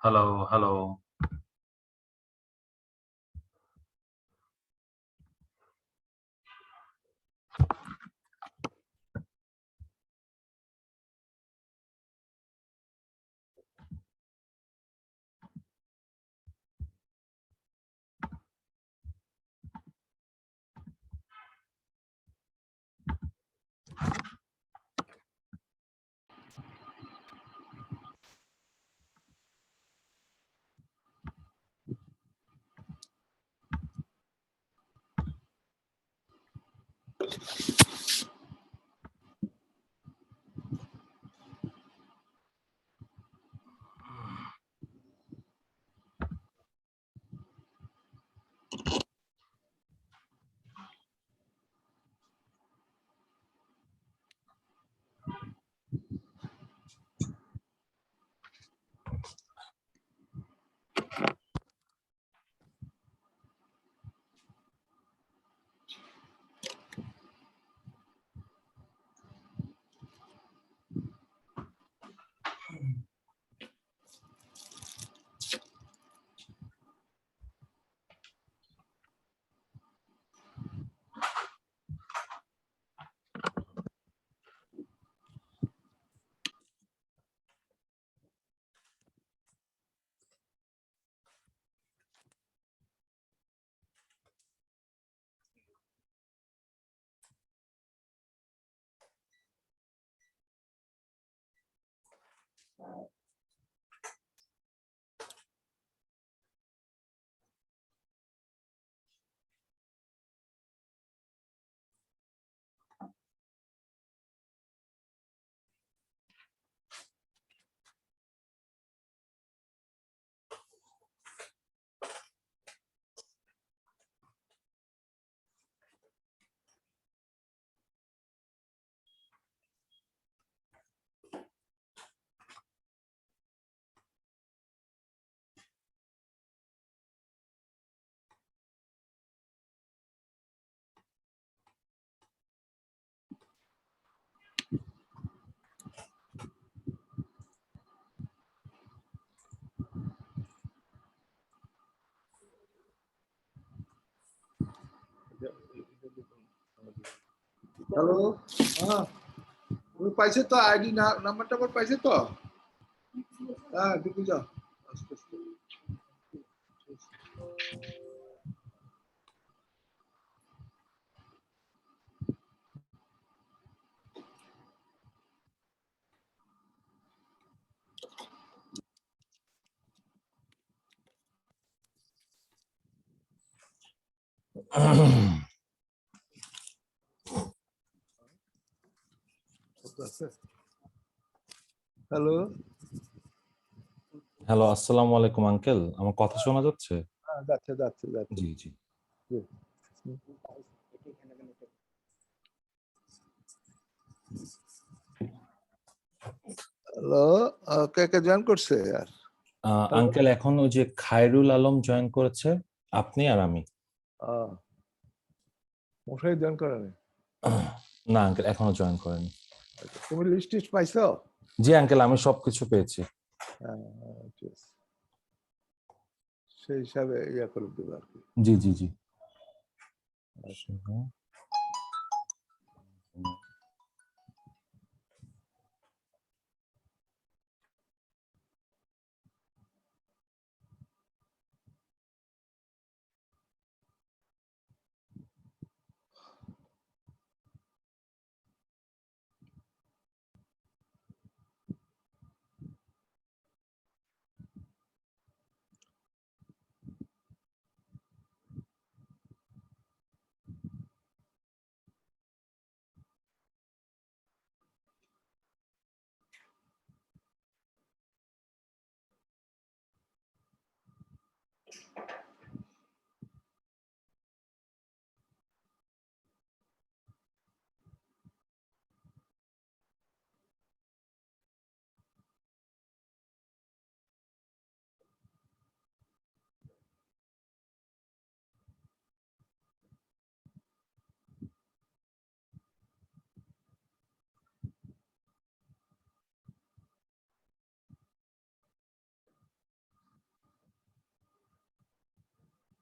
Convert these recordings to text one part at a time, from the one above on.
Hello, hello. Hello, হ্যাঁ তুমি পাইছে তো আইডি নাম্বারটা আবার পাইছে তো? হ্যাঁ ঢুকে যাও আস্তে আস্তে। হ্যালো, হ্যালো, আসসালামু আলাইকুম আঙ্কেল। আমার কথা শোনা যাচ্ছে? হ্যাঁ যাচ্ছে যাচ্ছে যাচ্ছে। জি জি। হ্যালো, কে কে জয়েন করছে আর? আঙ্কেল এখন ওই যে খায়রুল আলম জয়েন করেছে, আপনি আর আমি। মশাই জয়েন করেনি? না আঙ্কেল এখনো জয়েন করেনি। তুমি লিস্ট টিস্ট পাইছো? জি আঙ্কেল, আমি সবকিছু পেয়েছি। হ্যাঁ, ঠিক আছে। সেই হিসাবে ইয়া করে দেবো আর কি। জি জি জি।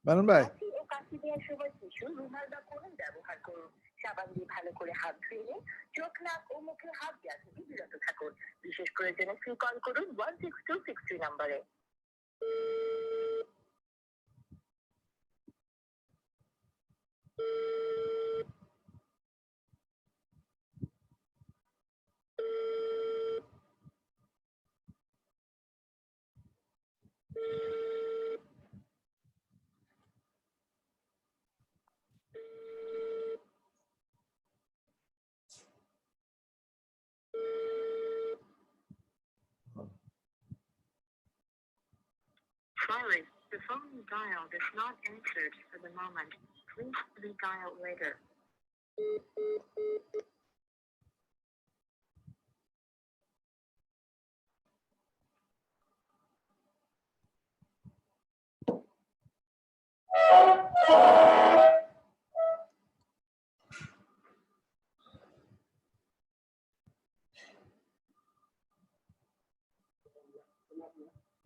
মেনন ভাই, ও কাশি দেওয়ার সময় টিস্যু, রুমাল বা কলম ব্যবহার করুন। সাবান দিয়ে ভালো করে হাত ধুয়ে নিন। চোখ, নাক ও মুখে হাত দেওয়া থেকে বিরত থাকুন। বিশেষ প্রয়োজনে ফ্রি কল করুন 16263 নম্বরে। Sorry, the phone you dialed is not answered for the moment. Please redial later.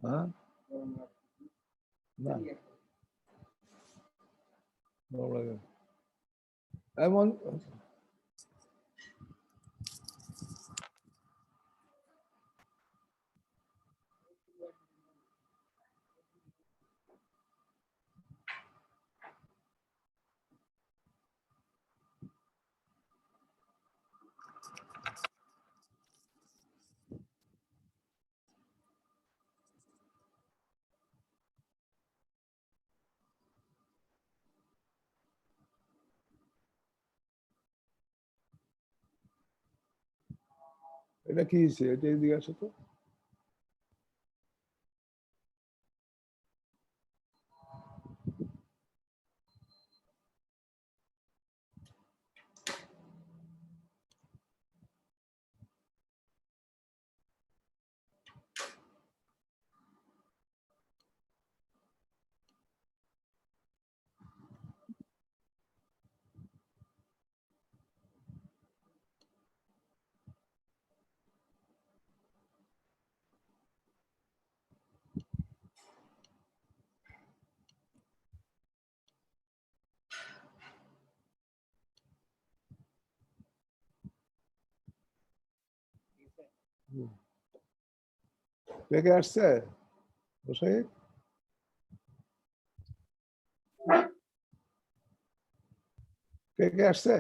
হ্যাঁ না ভালো লাগে এমন। এটা কি হয়েছে? এটা এদিকে আসো তো। কে কে আসছে? বসে কে কে আসছে?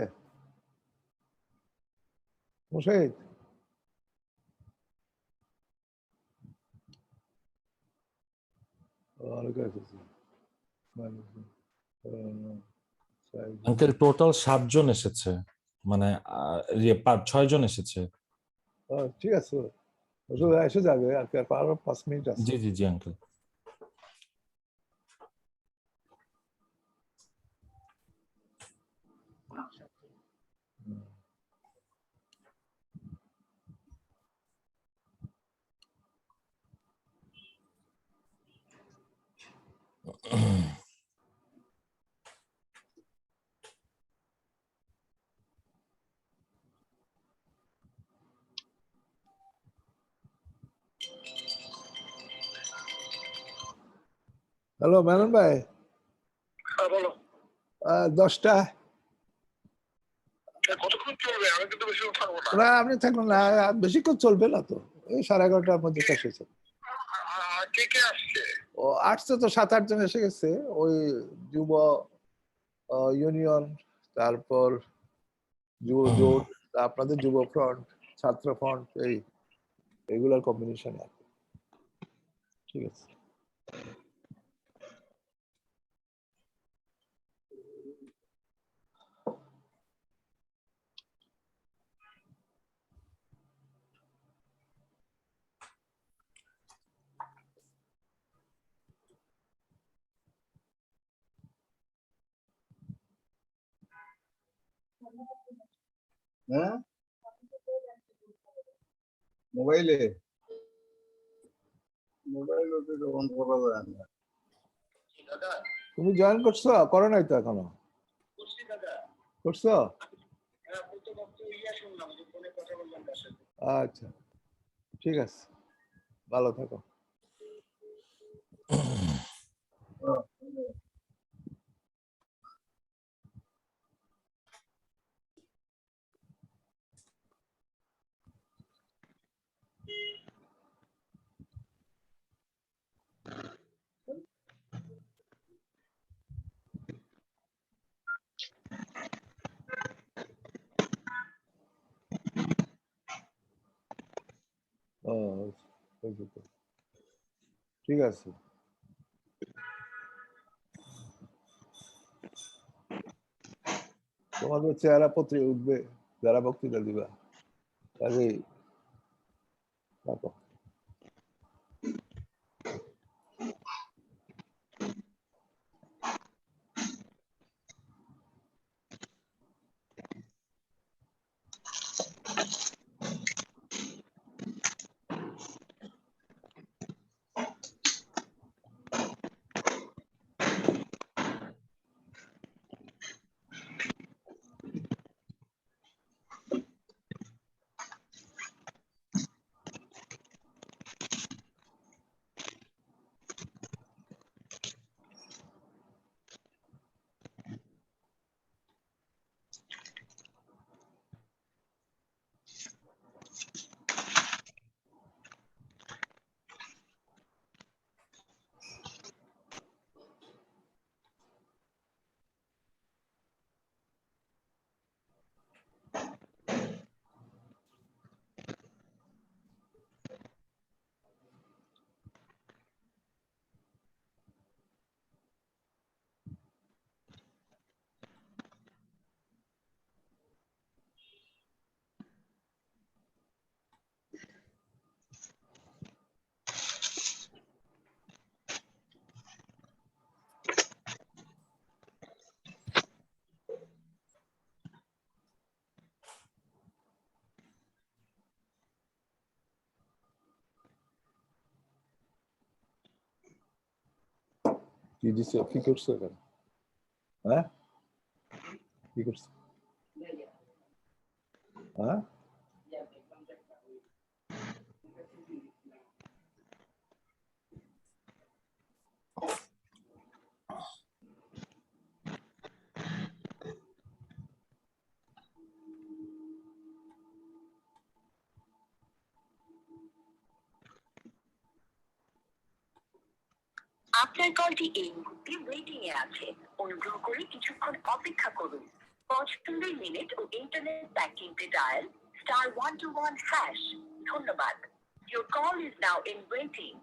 মুশাহিদ, আঙ্কেল টোটাল 7 জন এসেছে, মানে 6 জন এসেছে। ঠিক আছে, ওষুধ এসে যাবে আর কি, আর 5 মিনিট আছে। জি জি জি আঙ্কেল। হ্যালো মেনন ভাই, বলো 10টা। কতক্ষণ চলবে? আমি কিন্তু বেশি থাকবো না। না আপনি থাকবেন না, বেশিক্ষণ চলবে না তো, এই 11:30টার মধ্যে শেষ হয়েছে। কে কে আসছে? ও আসছে তো 7-8 জন এসে গেছে, ওই যুব ইউনিয়ন, তারপর যুব জোট, আপনাদের যুব ফ্রন্ট, ছাত্র ফ্রন্ট, এইগুলোর কম্বিনেশন আর কি। ঠিক আছে। হ্যাঁ মোবাইলে মোবাইল ওটা অন করা যায় না। দাদা তুমি জয়েন করছো? করো নাই তো এখনো? করছি দাদা। করছো? হ্যাঁ, প্রথম শুনলাম যে ফোনে কথা বললাম তার সাথে। আচ্ছা ঠিক আছে, ভালো থাকো। ঠিক আছে। তোমাদের চেহারা পত্রে উঠবে যারা বক্তৃতা দিবা, কাজেই দেখো। কি দিছো, কি করছো এখানে? হ্যাঁ, কি করছো? হ্যাঁ, আপনার কলটি এই মুহূর্তে ওয়েটিং এ আছে। অনুগ্রহ করে কিছুক্ষণ অপেক্ষা করুন। পছন্দের মিনিট ও ইন্টারনেট ব্যাংকিংতে ডায়াল *121#। ধন্যবাদ। Your call is now in waiting.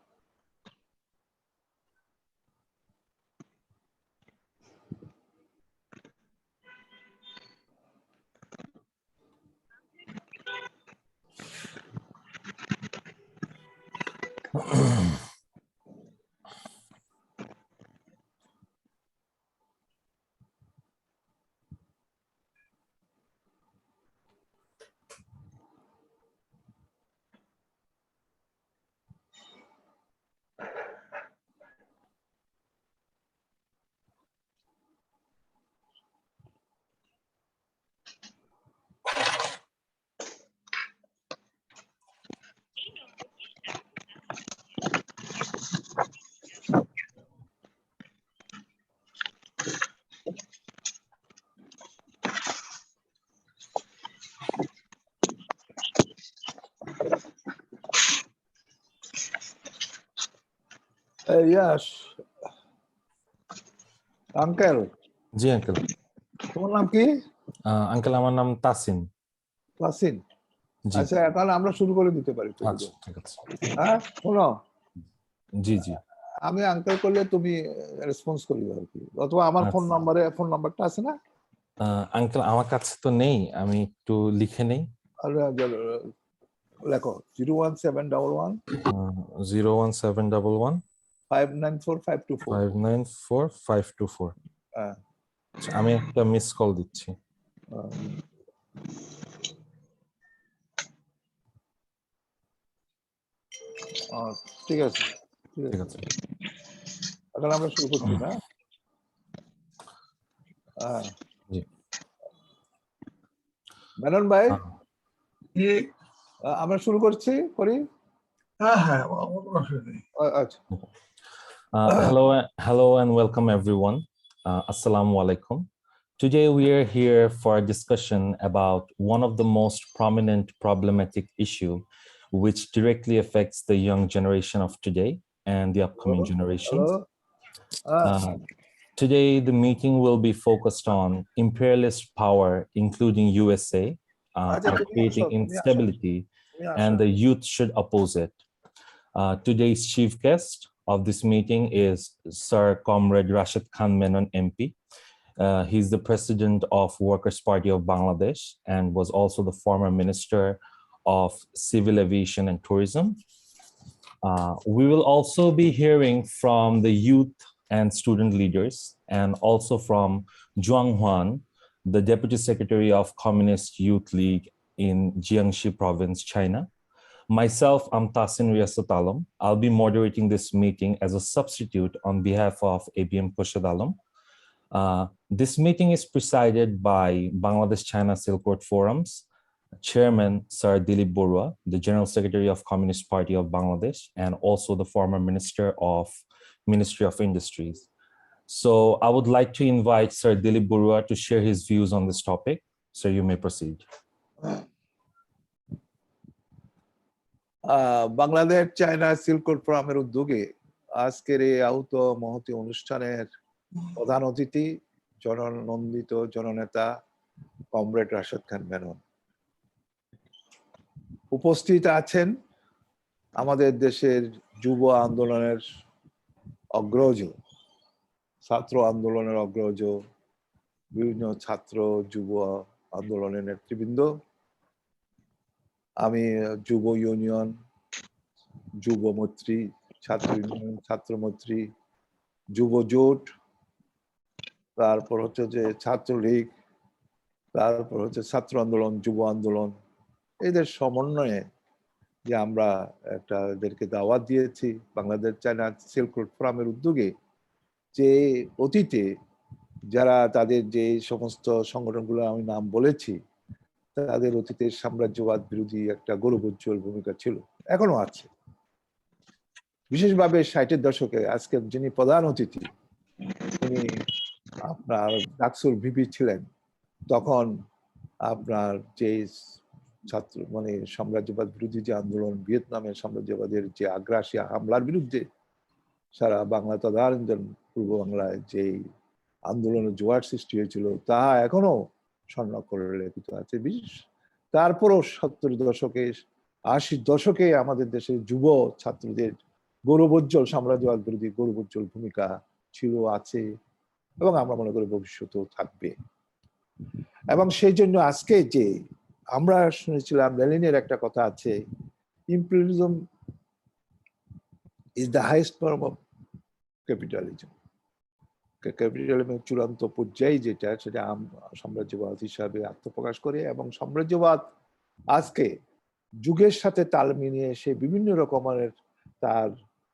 Yes uncle, G uncle. তোমার নাম কি? আঙ্কেল আমার নাম তাসিন। ওয়াসিন। জি। আচ্ছা, তাহলে আমরা শুরু করে দিতে পারি। আচ্ছা ঠিক আছে। হ্যাঁ, শোনো, জি জি। আমি আঙ্কেল করলে তুমি রেসপন্স করবে আর কি, অথবা আমার ফোন নাম্বারটা আছে না? আঙ্কেল আমার কাছে তো নেই, আমি একটু লিখে নেই। লেখো 01711 01711 594524। 594524। হ্যাঁ, আমি একটা মিস কল দিচ্ছি। ঠিক আছে, ঠিক আছে। এখন আমরা শুরু করছি না? জি। মেনন ভাই, আমরা শুরু করি। হ্যাঁ, আচ্ছা, Hello and welcome everyone. Assalamu alaikum. Today we are here for a discussion about one of the most prominent problematic issue which directly affects the young generation of today and the upcoming generations. Today the meeting will be focused on imperialist power, including USA, are creating instability and the youth should oppose it. Today's chief guest of this meeting is Sir Comrade Rashid Khan Menon MP. He's the president of Workers' Party of Bangladesh and was also the former Minister of Civil Aviation and Tourism. We will also be hearing from the youth and student leaders and also from Zhuang Huan, the Deputy Secretary of Communist Youth League in Jiangxi Province, China. Myself, I'm Tasin Riyasat Alam. I'll be moderating this meeting as a substitute on behalf of ABM Khurshid Alam. This meeting is presided by Bangladesh-China Silk Road Forum's Chairman Sir Dilip Borua, the General Secretary of Communist Party of Bangladesh, and also the former Minister of Ministry of Industries. So I would like to invite Sir Dilip Borua to share his views on this topic. Sir, you may proceed. Bangladesh China silk road ফোরামের উদ্যোগে আজকের এই আহত মহতী অনুষ্ঠানের প্রধান অতিথি জননন্দিত জননেতা comrade Rashed Khan Menon. উপস্থিত আছেন আমাদের দেশের যুব আন্দোলনের অগ্রজ, ছাত্র আন্দোলনের অগ্রজ, বিভিন্ন ছাত্র যুব আন্দোলনের নেতৃবৃন্দ। আমি যুব ইউনিয়ন, যুব মৈত্রী, ছাত্র ইউনিয়ন, ছাত্র মৈত্রী, যুব জোট, তারপর হচ্ছে যে ছাত্রলীগ, তারপর হচ্ছে ছাত্র আন্দোলন, যুব আন্দোলন, এদের সমন্বয়ে যে আমরা একটা এদেরকে দাওয়াত দিয়েছি বাংলাদেশ চায়না সিল্ক রোড ফোরামের উদ্যোগে, যে অতীতে যারা তাদের যে সমস্ত সংগঠনগুলো আমি নাম বলেছি, তাদের অতীতের সাম্রাজ্যবাদ বিরোধী একটা গৌরবোজ্জ্বল ভূমিকা ছিল, এখনো আছে। বিশেষভাবে 60-এর দশকে আজকের যিনি প্রধান অতিথি, তিনি আপনার ডাকসুর ভিপি ছিলেন। তখন আপনার যে ছাত্র মানে সাম্রাজ্যবাদ বিরোধী যে আন্দোলন, ভিয়েতনামের সাম্রাজ্যবাদের যে আগ্রাসী হামলার বিরুদ্ধে সারা বাংলা তদারঞ্জন পূর্ব বাংলায় যে আন্দোলনের জোয়ার সৃষ্টি হয়েছিল, তা এখনো স্বর্ণাক্ষরে লেখিত আছে। বিশেষ তারপরও 70-এর দশকে, 80-র দশকে আমাদের দেশের যুব ছাত্রদের গৌরবোজ্জ্বল সাম্রাজ্যবাদ বিরোধী গৌরবোজ্জ্বল ভূমিকা ছিল, আছে এবং আমরা মনে করি ভবিষ্যতেও থাকবে। এবং সেই জন্য আজকে যে আমরা শুনেছিলাম, লেনিনের একটা কথা আছে, imperialism is the highest form of capitalism. ক্যাপিটালিজমের চূড়ান্ত পর্যায়ে যেটা, সেটা সাম্রাজ্যবাদ হিসাবে আত্মপ্রকাশ করে। এবং সাম্রাজ্যবাদ আজকে যুগের সাথে তাল মিলিয়ে সে বিভিন্ন রকমের তার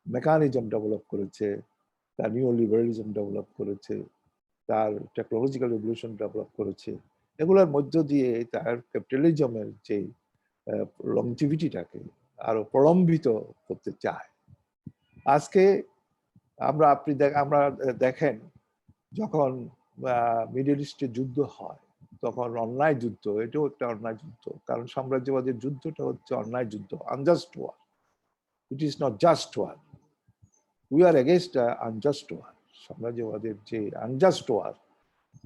মেকানিজম ডেভেলপ করেছে, তার নিউ লিবারালিজম ডেভেলপ করেছে, তার টেকনোলজিক্যাল রেভলিউশন ডেভেলপ করেছে। এগুলোর মধ্য দিয়ে তার ক্যাপিটালিজমের যে লংজিভিটিটাকে আরো প্রলম্বিত করতে চায়। আজকে আমরা দেখেন, যখন মিডল ইস্টে যুদ্ধ হয়, তখন অন্যায় যুদ্ধ, এটাও একটা অন্যায় যুদ্ধ, কারণ সাম্রাজ্যবাদের যুদ্ধটা হচ্ছে অন্যায় যুদ্ধ, unjust war. It is not just war, we are against unjust war. সাম্রাজ্যবাদের যে আনজাস্ট ওয়ার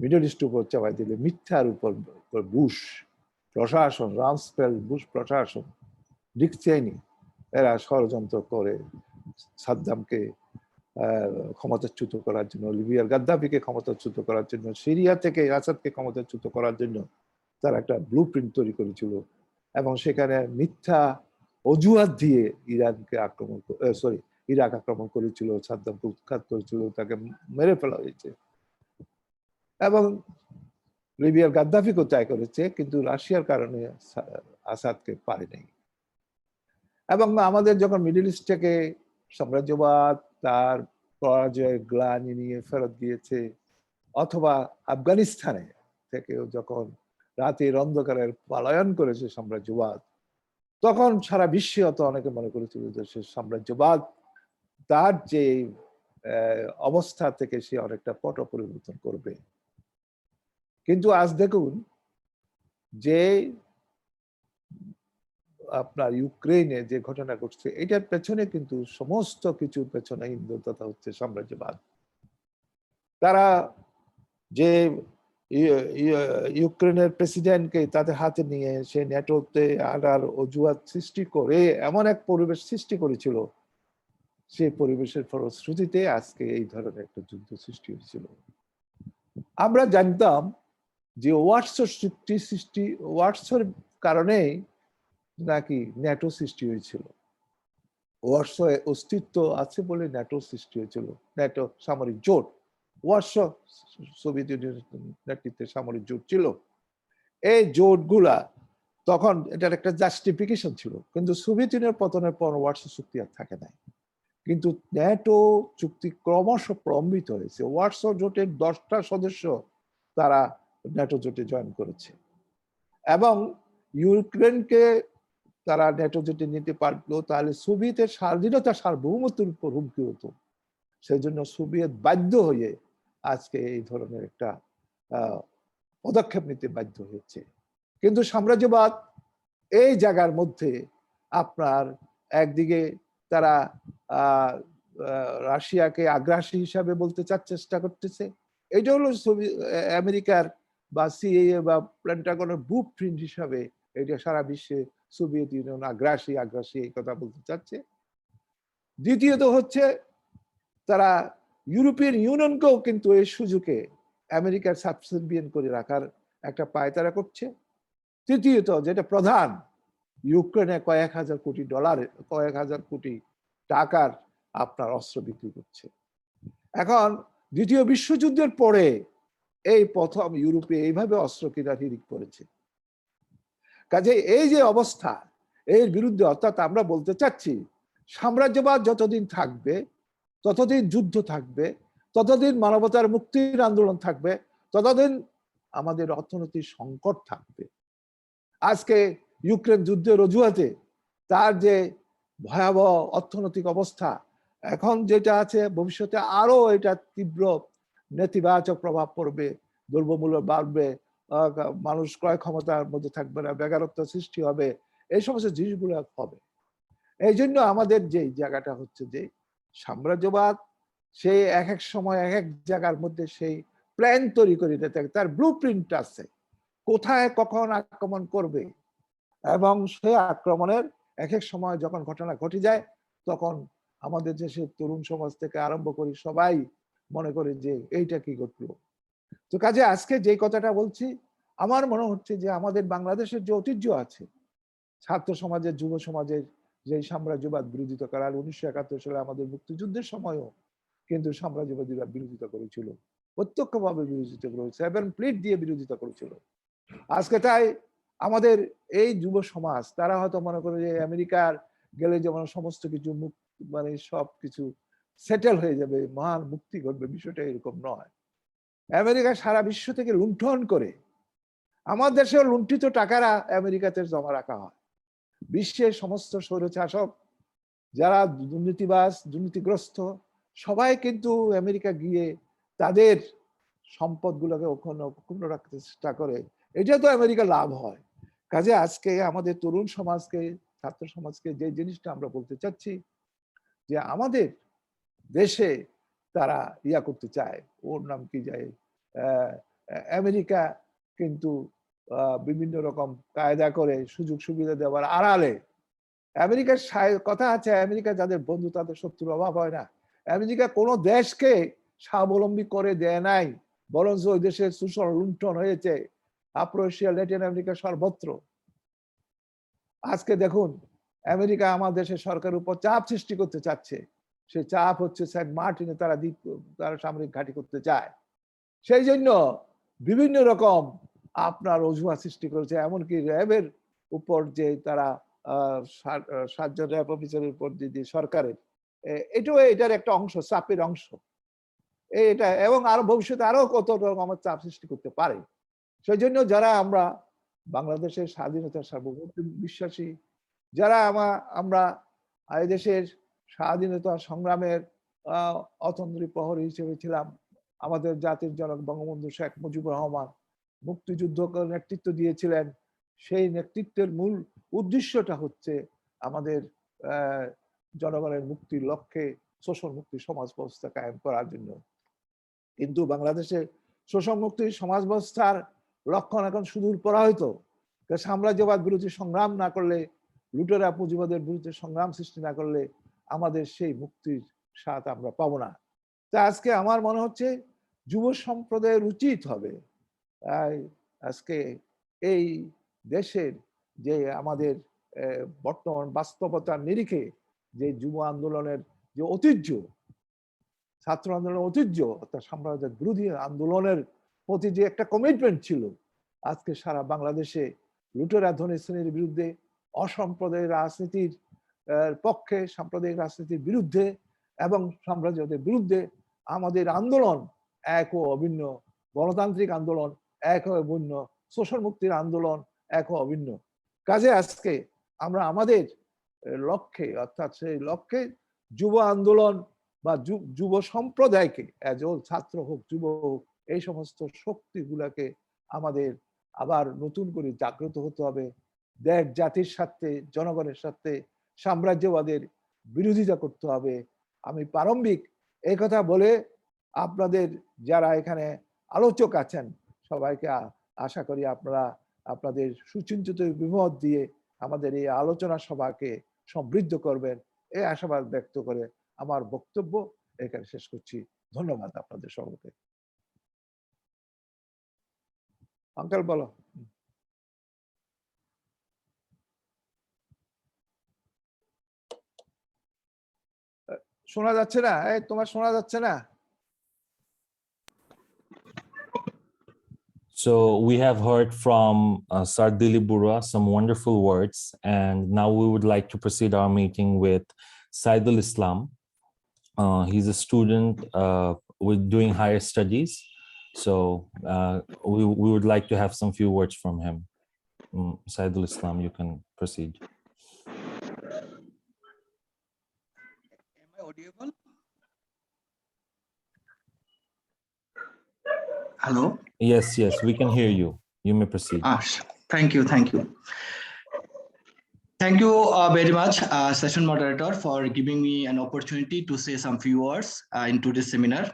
মিডল ইস্ট উপর চাপাই দিলে, মিথ্যার উপর বুশ প্রশাসন, রামসফেল্ড বুশ প্রশাসন, ডিক চেনি, এরা ষড়যন্ত্র করে সাদ্দামকে ক্ষমতাচ্যুত করার জন্য, লিবিয়ার গাদ্দাফিকে ক্ষমতাচ্যুত করার জন্য, সিরিয়া থেকে আসাদকে ক্ষমতাচ্যুত করার জন্য তারা একটা ব্লু প্রিন্ট তৈরি করেছিল। এবং সেখানে মিথ্যা অজুহাত দিয়ে ইরাক আক্রমণ করেছিল, সাদ্দামকে উৎখাত করেছিল, তাকে মেরে ফেলা হয়েছে। এবং লিবিয়ার গাদ্দাফিকেও তাই করেছে, কিন্তু রাশিয়ার কারণে আসাদকে পারে নাই। এবং আমাদের যখন মিডল ইস্ট থেকে সাম্রাজ্যবাদ তার পরাজয় গ্লানি নিয়ে ফেরত দিয়েছে, অথবা আফগানিস্তানে থেকেও যখন রাতের অন্ধকারের পলায়ন করেছে সাম্রাজ্যবাদ, তখন সারা বিশ্বে অত অনেকে মনে করেছিল যে সে সাম্রাজ্যবাদ তার যে অবস্থা থেকে সে অনেকটা পট পরিবর্তন করবে। কিন্তু আজ দেখুন যে আপনার ইউক্রেনে যে ঘটনা ঘটছে, এটার পেছনে কিন্তু সমস্ত কিছুর পেছনে ইন্ধনদাতা হচ্ছে সাম্রাজ্যবাদ। তারা যে ইউক্রেনের প্রেসিডেন্টকে তাদের হাতে নিয়ে সে ন্যাটোতে আনার অজুহাত সৃষ্টি করে এমন এক পরিবেশ সৃষ্টি করেছিল, সেই পরিবেশের ফলশ্রুতিতে আজকে এই ধরনের একটা যুদ্ধ সৃষ্টি হয়েছিল। আমরা জানতাম যে ওয়ার্সর কারণেই নাকি ন্যাটো সৃষ্টি হয়েছিল, ওয়ার্স অস্তিত্ব আছে বলে ন্যাটো সৃষ্টি হয়েছিল, ন্যাটো সামরিক জোট। ওয়ার্স সোভিয়েত ইউনিয়নের নেতৃত্বে সামরিক জোট ছিল। এই জোটগুলা তখন এটার একটা জাস্টিফিকেশন ছিল, কিন্তু সোভিয়েত ইউনিয়নের পতনের পর ওয়ার্স চুক্তি আর থাকে নাই। কিন্তু ন্যাটো চুক্তি ক্রমশ প্রলম্বিত হয়েছে। ওয়ার্স জোটের 10টা সদস্য তারা ন্যাটো জোটে জয়েন করেছে, এবং ইউক্রেনকে তারা ন্যাটো জোটে নিতে পারলো, তাহলে সোভিয়েতের স্বাধীনতা সার্বভৌমত্বের উপর হুমকি হতো। সেই জন্য সোভিয়েত বাধ্য হয়ে আজকে এই ধরনের একটা পদক্ষেপ নিতে বাধ্য হয়েছে। কিন্তু সাম্রাজ্যবাদ এই জায়গার মধ্যে আপনার একদিকে তারা রাশিয়াকে আগ্রাসী হিসাবে বলতে চেষ্টা করতেছে। এটা হলো আমেরিকার বা সিএএ বা পেন্টাগনের বুক প্রিন্ট হিসাবে এটা সারা বিশ্বে সোভিয়েত ইউনিয়ন আগ্রাসী এই কথা বলতে চাচ্ছে। দ্বিতীয়ত হচ্ছে তারা ইউরোপিয়ান ইউনিয়নকেও কিন্তু এই সুযোগে আমেরিকার সাবসার্ভিয়েন্ট করে রাখার একটা পায়তারা করছে। তৃতীয়ত যেটা প্রধান, ইউক্রেনে কয়েক হাজার কোটি টাকার আপনার অস্ত্র বিক্রি করছে। এখন দ্বিতীয় বিশ্বযুদ্ধের পরে এই প্রথম ইউরোপে এইভাবে অস্ত্র কেনার হিড়িক পড়েছে। কাজে এই যে অবস্থা, এর বিরুদ্ধে অর্থাৎ আমরা বলতে চাচ্ছি সাম্রাজ্যবাদ যতদিন থাকবে, ততদিন যুদ্ধ থাকবে, ততদিন মানবতার মুক্তির আন্দোলন থাকবে, ততদিন আমাদের অর্থনৈতিক সংকট থাকবে। আজকে ইউক্রেন যুদ্ধের অজুহাতে তার যে ভয়াবহ অর্থনৈতিক অবস্থা এখন যেটা আছে, ভবিষ্যতে আরো এটা তীব্র নেতিবাচক প্রভাব পড়বে, দ্রব্যমূল্য বাড়বে, মানুষ ক্রয় ক্ষমতার মধ্যে থাকবে না, বেকারত্ব সৃষ্টি হবে, এই সমস্ত জিনিসগুলো হবে। এই জন্য আমাদের যে জায়গাটা হচ্ছে যে সাম্রাজ্যবাদ সে এক এক সময় এক এক জায়গার মধ্যে সেই প্ল্যান তৈরি করে দিতে থাকে, তার ব্লু প্রিন্ট আছে কোথায় কখন আক্রমণ করবে, এবং সেই আক্রমণের এক এক সময় যখন ঘটনা ঘটে যায় তখন আমাদের দেশের তরুণ সমাজ থেকে আরম্ভ করি সবাই মনে করে যে এইটা কি ঘটলো। তো কাজে আজকে যে কথাটা বলছি, আমার মনে হচ্ছে যে আমাদের বাংলাদেশের যে ঐতিহ্য আছে, ছাত্র সমাজের যুব সমাজের যে সাম্রাজ্যবাদ বিরোধিতা করার 1971 সালে আমাদের মুক্তিযুদ্ধের সময়ও কিন্তু সাম্রাজ্যবাদীরা বিরোধিতা করেছিল, প্রত্যক্ষভাবে বিরোধিতা করেছে এবং প্লেট দিয়ে বিরোধিতা করেছিল। আজকে তাই আমাদের এই যুব সমাজ তারা হয়তো মনে করে যে আমেরিকার গেলে যেমন সমস্ত কিছু মানে সব কিছু সেটেল হয়ে যাবে, মহান মুক্তি ঘটবে, বিষয়টা এরকম নয়। আমেরিকা সারা বিশ্ব থেকে লুণ্ঠন করে, আমার দেশেও লুণ্ঠিত টাকারা আমেরিকাতে জমা রাখা হয়। বিশ্বের সমস্ত স্বৈরশাসক যারা দুর্নীতিবাজ দুর্নীতিগ্রস্ত সবাই কিন্তু আমেরিকা গিয়ে তাদের সম্পদগুলোকে অক্ষুণ্ণ রাখতে চেষ্টা করে, এটা তো আমেরিকা লাভ হয়। কাজে আজকে আমাদের তরুণ সমাজকে, ছাত্র সমাজকে যে জিনিসটা আমরা বলতে চাচ্ছি যে আমাদের দেশে তারা ইয়া করতে চায়, ওর নাম কি যায়, আমেরিকা কিন্তু বিভিন্ন রকম কায়দা করে সুযোগ সুবিধা দেওয়ার আড়ালে, আমেরিকার কথা আছে আমেরিকা যাদের বন্ধু তাদের শত্রুর অভাব হয় না। আমেরিকা কোনো দেশকে স্বাবলম্বী করে দেয় নাই, বরঞ্চ ওই দেশের শোষণ লুণ্ঠন হয়েছে আফ্রো-এশিয়া, ল্যাটিন আমেরিকা সর্বত্র। আজকে দেখুন আমেরিকা আমার দেশের সরকারের উপর চাপ সৃষ্টি করতে চাচ্ছে, সে চাপ হচ্ছে সেন্ট মার্টিনে তারা সামরিক ঘাঁটি করতে চায়। সেই জন্য বিভিন্ন রকম আপনার অজুহাত সৃষ্টি করেছে, এমনকি র্যাবের উপর যে তারা 7 জন র্যাব অফিসারের উপর যে সরকারের, এটার একটা অংশ, চাপের অংশ এটা, এবং আরো ভবিষ্যতে আরো কত রকম চাপ সৃষ্টি করতে পারে। সেই জন্য যারা আমরা বাংলাদেশের স্বাধীনতার সার্বভৌমত্ব বিশ্বাসী, যারা আমরা এই দেশের স্বাধীনতা সংগ্রামের অতন্দ্রী প্রহরী হিসেবে ছিলাম, আমাদের জাতির জনক বঙ্গবন্ধু শেখ মুজিবুর রহমান মুক্তিযুদ্ধকে নেতৃত্ব দিয়েছিলেন, সেই নেতৃত্বের মূল উদ্দেশ্যটা হচ্ছে আমাদের জনগণের মুক্তির লক্ষ্যে শোষণ মুক্তি সমাজ ব্যবস্থা কায়েম করার জন্য। কিন্তু বাংলাদেশে শোষণ মুক্তির সমাজ ব্যবস্থার লক্ষণ এখন সুদূর পরাহত। সাম্রাজ্যবাদ বিরোধী সংগ্রাম না করলে, লুটেরা পুঁজিবাদের বিরুদ্ধে সংগ্রাম সৃষ্টি না করলে আমাদের সেই মুক্তির স্বাদ আমরা পাবো না। তা আজকে আমার মনে হচ্ছে যুব সম্প্রদায়ের উচিত হবে আজকে এই দেশের যে আমাদের বর্তমান বাস্তবতার নিরিখে যে যুব আন্দোলনের যে ঐতিহ্য, ছাত্র আন্দোলনের ঐতিহ্য, অর্থাৎ সাম্রাজ্য বিরোধী আন্দোলনের প্রতি যে একটা কমিটমেন্ট ছিল, আজকে সারা বাংলাদেশে লুটেরা ধনী শ্রেণীর বিরুদ্ধে, অসাম্প্রদায়িক রাজনীতির পক্ষে, সাম্প্রদায়িক রাজনীতির বিরুদ্ধে এবং সাম্রাজ্যবাদের বিরুদ্ধে আমাদের আন্দোলন এক ও অভিন্ন, গণতান্ত্রিক আন্দোলন এক ও অভিন্ন, শোষণ মুক্তির আন্দোলন এক ও অভিন্ন। কাজে আজকে আমরা আমাদের লক্ষ্যে, অর্থাৎ সেই লক্ষ্যে যুব আন্দোলন বা যুব সম্প্রদায়কে, ছাত্র হোক, যুব হোক, এই সমস্ত শক্তিগুলাকে আমাদের আবার নতুন করে জাগ্রত হতে হবে। দেশ জাতির স্বার্থে, জনগণের স্বার্থে সাম্রাজ্যবাদের বিরোধিতা করতে হবে। আমি প্রারম্ভিক এই কথা বলে আপনাদের যারা এখানে আলোচক আছেন সবাইকে আশা করি আপনারা আপনাদের সুচিন্তিত বিমত দিয়ে আমাদের এই আলোচনা সভাকে সমৃদ্ধ করবেন, এই আশাবাদ ব্যক্ত করে আমার বক্তব্য এখানে শেষ করছি। ধন্যবাদ আপনাদের সকলকে। আঙ্কেল বলো। শোনা যাচ্ছে না? এই তোমার শোনা যাচ্ছে না? So we have heard from Sir Dilip Burra some wonderful words, and now we would like to proceed our meeting with Saidul Islam. He's a student with doing higher studies, so we would like to have some few words from him. Saidul Islam, you can proceed. Am I audible? Hello? Yes, we can hear you. You may proceed. Thank you. Thank you very much, session moderator, for giving me an opportunity to say some few words in today's seminar.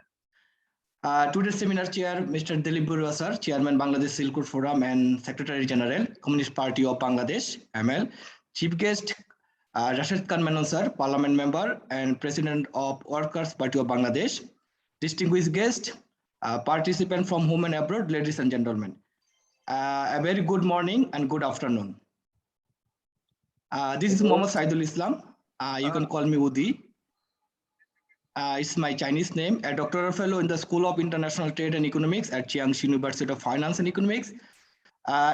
Today's seminar chair, Mr. Dilip Burra sir, Chairman Bangladesh Silk Road Forum and Secretary General, Communist Party of Bangladesh, ML. Chief guest, Rashid Khan Menon sir, Parliament member and President of Workers Party of Bangladesh. Distinguished guest, participant from home and abroad, ladies and gentlemen. A very good morning and good afternoon. This is Mohammad Saidul Islam. You can call me Udi. It's my Chinese name, a doctoral fellow in the School of International Trade and Economics at Jiangxi University of Finance and Economics,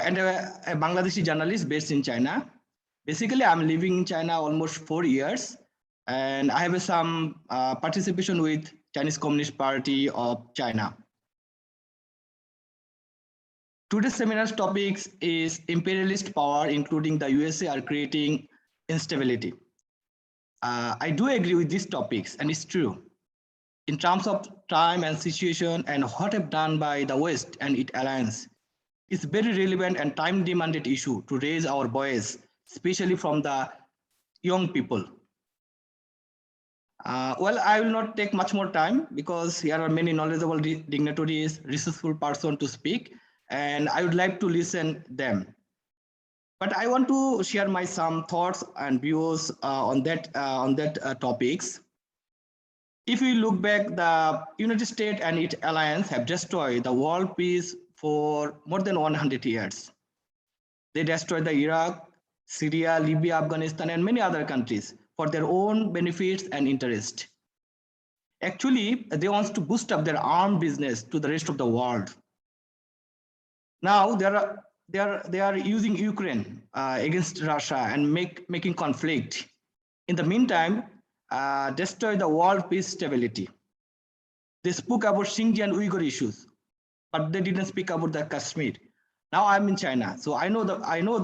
and a Bangladeshi journalist based in China. Basically, I'm living in China almost 4 years, and I have some participation with Chinese Communist Party of China. Today's seminar's topic is imperialist power, including the USA, are creating instability. I do agree with these topics, and it's true. In terms of time and situation and what have done by the West and its alliance, it's very relevant and time-demanded issue to raise our voice, especially from the young people. Well, I will not take much more time because here are many knowledgeable dignitaries, resourceful person to speak, and I would like to listen them. But I want to share my some thoughts and views on that topics. If we look back, the United States and its alliance have destroyed the world peace for more than 100 years. They destroyed the Iraq, Syria, Libya, Afghanistan, and many other countries for their own benefits and interest. Actually, they want to boost up their armed business to the rest of the world. Now they are using Ukraine against Russia and making conflict. In the meantime, destroy the world peace stability. They spoke about Xinjiang Uyghur issues, but they didn't speak about the Kashmir. Now I'm in China, so I know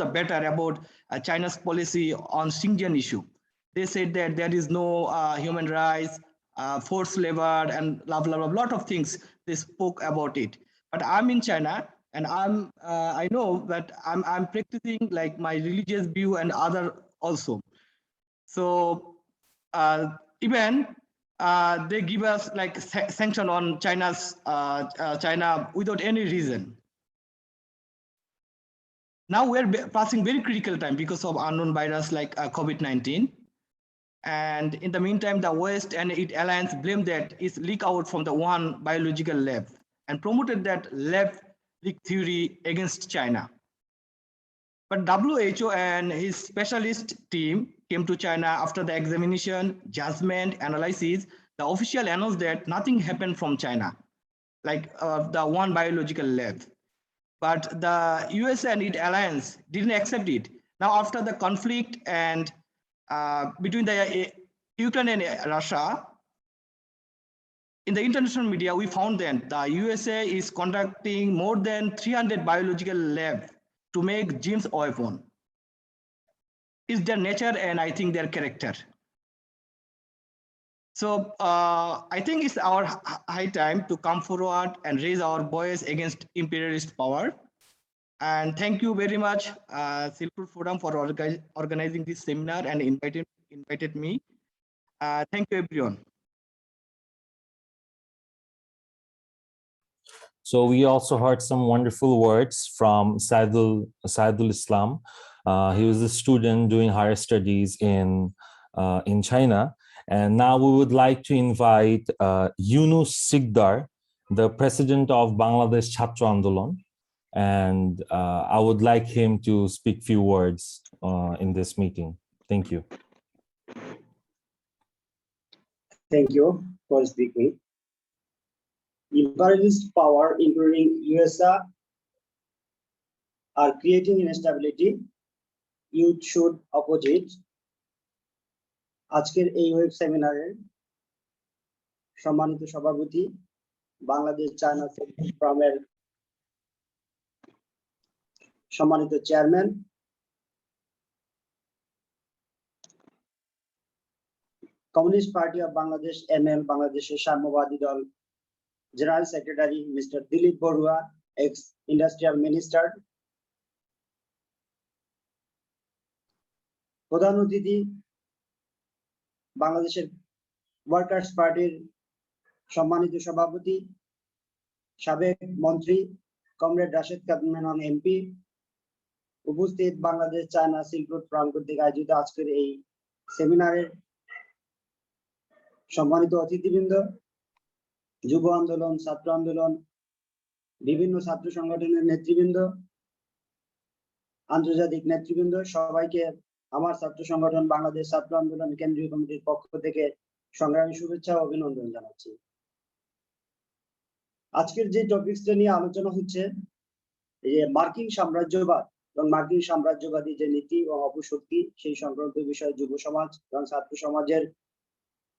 the better about China's policy on Xinjiang issue. They said that there is no human rights, forced labor, and lot of things. They spoke about it. But I'm in China, and I know that I'm practicing like my religious view and other also. So even they give us like sanction on China without any reason. Now we're passing very critical time because of unknown virus like COVID-19. And in the meantime, the West and its alliance blamed that it's leak out from the Wuhan biological lab and promoted that lab leak theory against China. But WHO and his specialist team came to China after the examination, judgment, analysis. The official announced that nothing happened from China, like the one biological lab. But the US and its alliance didn't accept it. Now, after the conflict and between the Ukraine and Russia, in the international media, we found that the USA is conducting more than 300 biological labs to make James weapon. Is their nature and I think their character. So I think it's our high time to come forward and raise our voice against imperialist power. And thank you very much, Silk Road Forum, for organizing this seminar and invited me. Thank you, everyone. So we also heard some wonderful words from Saidul Islam. He was a student doing higher studies in China. And now we would like to invite Yunus Sikdar, the president of Bangladesh Chhatra Andolon. And I would like him to speak few words in this meeting. Thank you. Thank you for speaking. Imperialist power, including USA, are creating instability. You should oppose it. আজকের এই web সেমিনারে সম্মানিত সভাপতি Bangladesh China ফোরামের সম্মানিত chairman, communist party of Bangladesh ML, বাংলাদেশের সাম্যবাদী দল general secretary mister Dilip Barua, x industrial minister, প্রধান অতিথি বাংলাদেশের ওয়ার্কার্স পার্টির সম্মানিত সভাপতি সাবেক মন্ত্রী কমরেড রাশেদ খান মেনন এমপি, উপস্থিত Bangladesh China silk road forum কর্তৃক আয়োজিত আজকের এই সেমিনারের সম্মানিত অতিথিবৃন্দ, যুব আন্দোলন, ছাত্র আন্দোলন, বিভিন্ন ছাত্র সংগঠনের নেতৃবৃন্দ, আন্তর্জাতিক নেতৃবৃন্দ, সবাইকে আমার ছাত্র সংগঠন বাংলাদেশ ছাত্র আন্দোলন কেন্দ্রীয় কমিটির পক্ষ থেকে সংগ্রামী শুভেচ্ছা ও অভিনন্দন জানাচ্ছি। আজকের যে টপিকসটা নিয়ে আলোচনা হচ্ছে, যে মার্কিন সাম্রাজ্যবাদ এবং মার্কিন সাম্রাজ্যবাদী যে নীতি ও অপশক্তি, সেই সংক্রান্ত বিষয়ে যুব সমাজ এবং ছাত্র সমাজের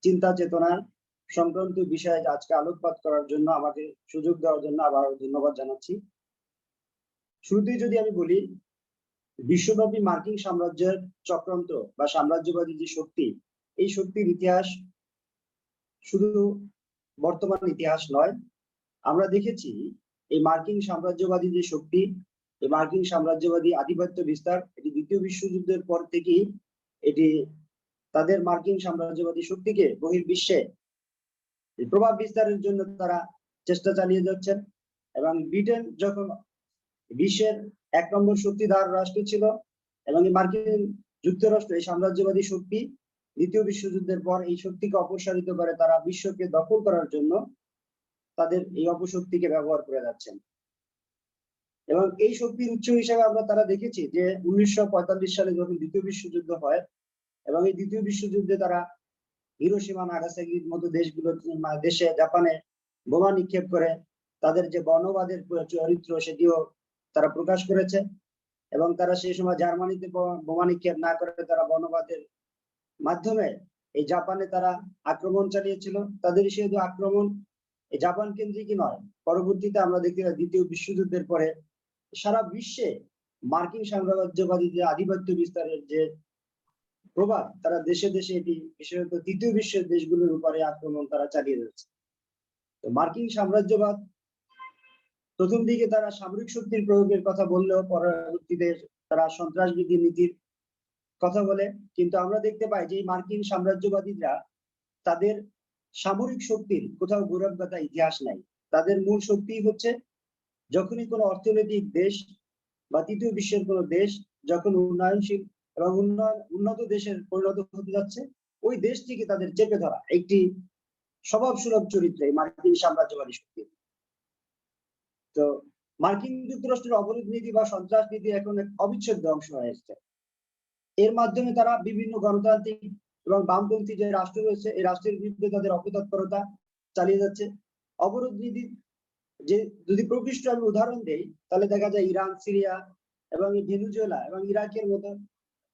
চিন্তা চেতনার সংক্রান্ত বিষয়ে আজকে আলোকপাত করার জন্য আমাকে সুযোগ দেওয়ার জন্য আবার ধন্যবাদ জানাচ্ছি। শুরুতেই যদি আমি বলি, বিশ্বব্যাপী মার্কিন সাম্রাজ্যের চক্রান্ত বা সাম্রাজ্যবাদী যে শক্তি, এই শক্তির ইতিহাস শুধু বর্তমান ইতিহাস নয়। আমরা দেখেছি এই মার্কিন সাম্রাজ্যবাদী যে শক্তি, এই মার্কিন সাম্রাজ্যবাদী আধিপত্য বিস্তার, এটি দ্বিতীয় বিশ্বযুদ্ধের পর থেকেই এটি তাদের মার্কিন সাম্রাজ্যবাদী শক্তিকে বহির্বিশ্বে প্রভাব বিস্তারের জন্য তারা চেষ্টা চালিয়ে যাচ্ছেন। এবং ব্রিটেন যখন বিশ্বের 1 নম্বর শক্তিধর রাষ্ট্র ছিল, এবং মার্কিন যুক্তরাষ্ট্র এই সাম্রাজ্যবাদী শক্তি দ্বিতীয় বিশ্বযুদ্ধের পর এই শক্তিকে অপসারিত করে তারা বিশ্বকে দখল করার জন্য তাদের এই অপশক্তিকে ব্যবহার করে যাচ্ছেন। এবং এই শক্তির উৎস হিসেবে আমরা তারা দেখেছি যে 1945 সালে যখন দ্বিতীয় বিশ্বযুদ্ধ হয়, এবং এই দ্বিতীয় বিশ্বযুদ্ধে তারা হিরোশিমা নাগাসাকির মতো দেশে জাপানে বোমা নিক্ষেপ করে তাদের যে বর্ণবাদের চরিত্র সেটিও তারা প্রকাশ করেছে। এবং তারা সেই সময় জার্মানিতে বোমা নিক্ষেপ না করে তারা বর্ণবাদের মাধ্যমে এই জাপানে তারা আক্রমণ চালিয়েছিল। তাদের শুধু আক্রমণ এই জাপান কেন্দ্রিকই নয়, পরবর্তীতে আমরা দেখতে পাই দ্বিতীয় বিশ্বযুদ্ধের পরে সারা বিশ্বে মার্কিন সাম্রাজ্যবাদী যে আধিপত্য বিস্তারের যে প্রভাব, তারা দেশে দেশে এটি বিশেষত তৃতীয় বিশ্বের দেশগুলোর উপরে আক্রমণ তারা চালিয়ে যাচ্ছে। তো মার্কিন সাম্রাজ্যবাদ প্রথম দিকে তারা সামরিক শক্তির প্রয়োগের কথা বললেও পরবর্তীতে তারা সন্ত্রাসবিধি নীতির কথা বলে। কিন্তু আমরা দেখতে পাই যে মার্কিন সাম্রাজ্যবাদীরা তাদের সামরিক শক্তির কোথাও গৌরবগাথা ইতিহাস নাই। তাদের মূল শক্তি হচ্ছে যখনই কোনো অর্থনৈতিক দেশ বা তৃতীয় বিশ্বের কোনো দেশ যখন উন্নয়নশীল এবং উন্নত দেশের পরিণত হতে যাচ্ছে, ওই দেশটিকে তাদের চেপে ধরা একটি স্বভাব সুলভ চরিত্র এই মার্কিন সাম্রাজ্যবাদী শক্তি। তো মার্কিন যুক্তরাষ্ট্রের অবরোধ নীতি বা সন্ত্রাস নীতি এখন এক অবিচ্ছেদ্য অংশ হয়ে এসেছে। এর মাধ্যমে তারা বিভিন্ন গণতান্ত্রিক এবং বামপন্থী যে রাষ্ট্র রয়েছে এই রাষ্ট্রের বিরুদ্ধে তাদের অপতৎপরতা চালিয়ে যাচ্ছে। অবরোধ নীতি যে যদি প্রকৃষ্ট আমি উদাহরণ দেই তাহলে দেখা যায় ইরান, সিরিয়া এবং ভেনেজুয়েলা এবং ইরাকের মতো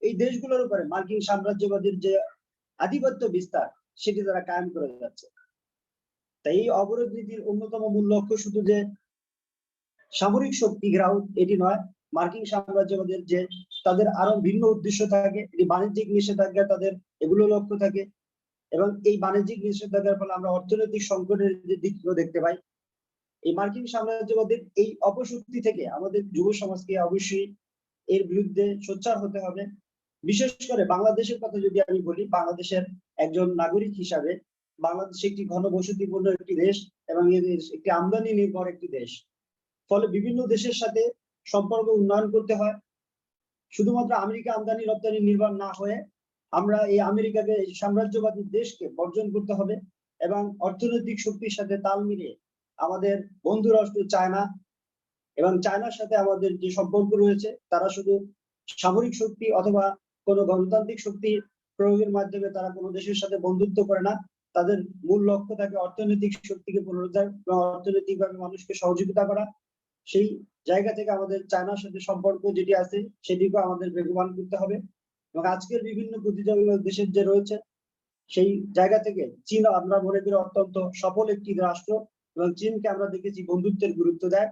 এই দেশগুলোর উপরে মার্কিন সাম্রাজ্যবাদীর যে আধিপত্য বিস্তার সেটি তারা কায়েম করে যাচ্ছে। তাই এই অবরোধ নীতির অন্যতম মূল লক্ষ্য শুধু যে সামরিক শক্তি ঘেরাও এটি নয়, মার্কিন সাম্রাজ্যবাদের যে তাদের আরো ভিন্ন উদ্দেশ্য থাকে, এই বাণিজ্যিক নিষেধাজ্ঞা তাদের এগুলো লক্ষ্য থাকে এবং এই বাণিজ্যিক নিষেধাজ্ঞার ফলে আমরা অর্থনৈতিক সংকটের যে দিকগুলো দেখতে পাই। এই মার্কিন সাম্রাজ্যবাদের এই অপশক্তি থেকে আমাদের যুব সমাজকে অবশ্যই এর বিরুদ্ধে সোচ্চার হতে হবে। বিশেষ করে বাংলাদেশের কথা যদি আমি বলি, বাংলাদেশের একজন নাগরিক হিসাবে বাংলাদেশ একটি ঘনবসতিপূর্ণ একটি দেশ এবং একটি আমদানি নির্ভর একটি দেশ। ফলে বিভিন্ন দেশের সাথে সম্পর্ক উন্নয়ন করতে হয়। শুধুমাত্র আমেরিকা আমদানি রপ্তানি নির্ভর না হয়ে আমরা এই আমেরিকাকে সাম্রাজ্যবাদী দেশকে বর্জন করতে হবে এবং অর্থনৈতিক শক্তির সাথে তাল মিলিয়ে আমাদের বন্ধু রাষ্ট্র চায়না এবং চায়নার সাথে আমাদের যে সম্পর্ক রয়েছে তারা শুধু সামরিক শক্তি অথবা কোনো গণতান্ত্রিক শক্তি প্রয়োগের মাধ্যমে তারা কোনো দেশের সাথে বন্ধুত্ব করে না। তাদের মূল লক্ষ্য থাকে অর্থনৈতিক শক্তিকে পুনরুদ্ধার এবং অর্থনৈতিকভাবে মানুষকে সহযোগিতা করা। সেই জায়গা থেকে আমাদের চায়নার সাথে সম্পর্ক যেটি আছে সেটিকে আমাদের বেগবান করতে হবে এবং আজকের বিভিন্ন প্রতিযোগী দেশের যে রয়েছে সেই জায়গা থেকে চীন আমরা মনে করি অত্যন্ত সফল একটি রাষ্ট্র এবং চীনকে আমরা দেখেছি বন্ধুত্বের গুরুত্ব দেয়।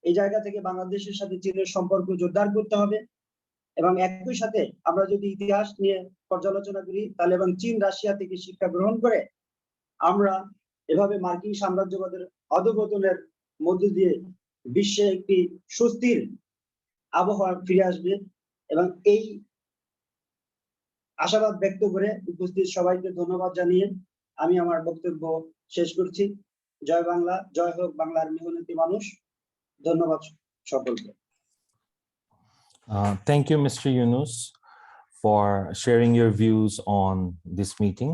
এই জায়গা থেকে বাংলাদেশের সাথে চীনের সম্পর্ক জোরদার করতে হবে এবং একই সাথে আমরা যদি ইতিহাস নিয়ে পর্যালোচনা করি তাহলে এবং চীন রাশিয়া থেকে শিক্ষা গ্রহণ করে আমরা এভাবে মার্কিন সাম্রাজ্যবাদের অধঃপতনের মধ্য দিয়ে বিশ্বে একটি সুস্থির আবহাওয়া ফিরে আসবে এবং এই আশাবাদ ব্যক্ত করে উপস্থিত সবাইকে ধন্যবাদ জানিয়ে আমি আমার বক্তব্য শেষ করছি। জয় বাংলা, জয় হোক বাংলার মেহনতি মানুষ। ধন্যবাদ সকলকে। Thank you, Mr. Yunus, for sharing your views on this meeting.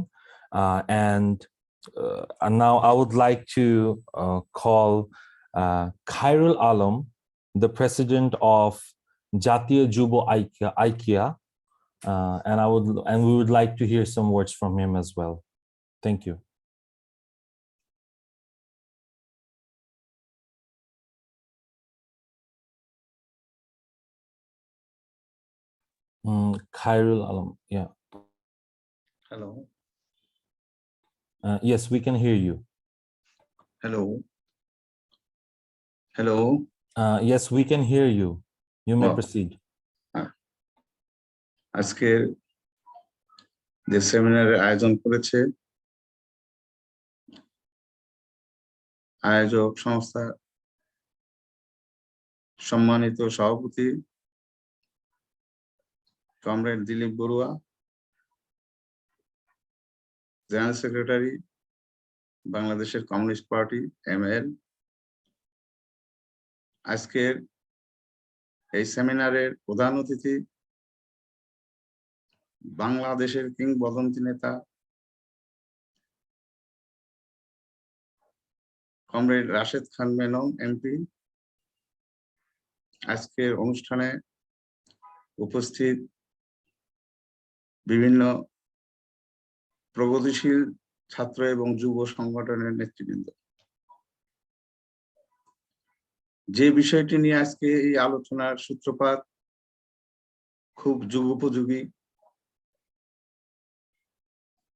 And now I would like to call Khairul Alam, the president of Jatiya Jubo Aikia, and we would like to hear some words from him as well. Thank you. Khairul Alam, yeah. Hello. Yes, we can hear you. Hello. Hello. Yes, we can hear you. You may proceed. আজকের যে সেমিনারের আয়োজন করেছে আয়োজক সংস্থা সম্মানিত সভাপতি comrade Dilip Barua, general secretary বাংলাদেশের কমিউনিস্ট পার্টি ML, আজকের এই সেমিনারের প্রধান অতিথি বাংলাদেশের কিংবদন্তি নেতা কমরেড রাশেদ খান মেনন MP, আজকের অনুষ্ঠানে উপস্থিত বিভিন্ন প্রগতিশীল ছাত্র এবং যুব সংগঠনের নেতৃবৃন্দ। যে বিষয়টি নিয়ে আজকে এই আলোচনার সূত্রপাত খুব যুগোপযোগী।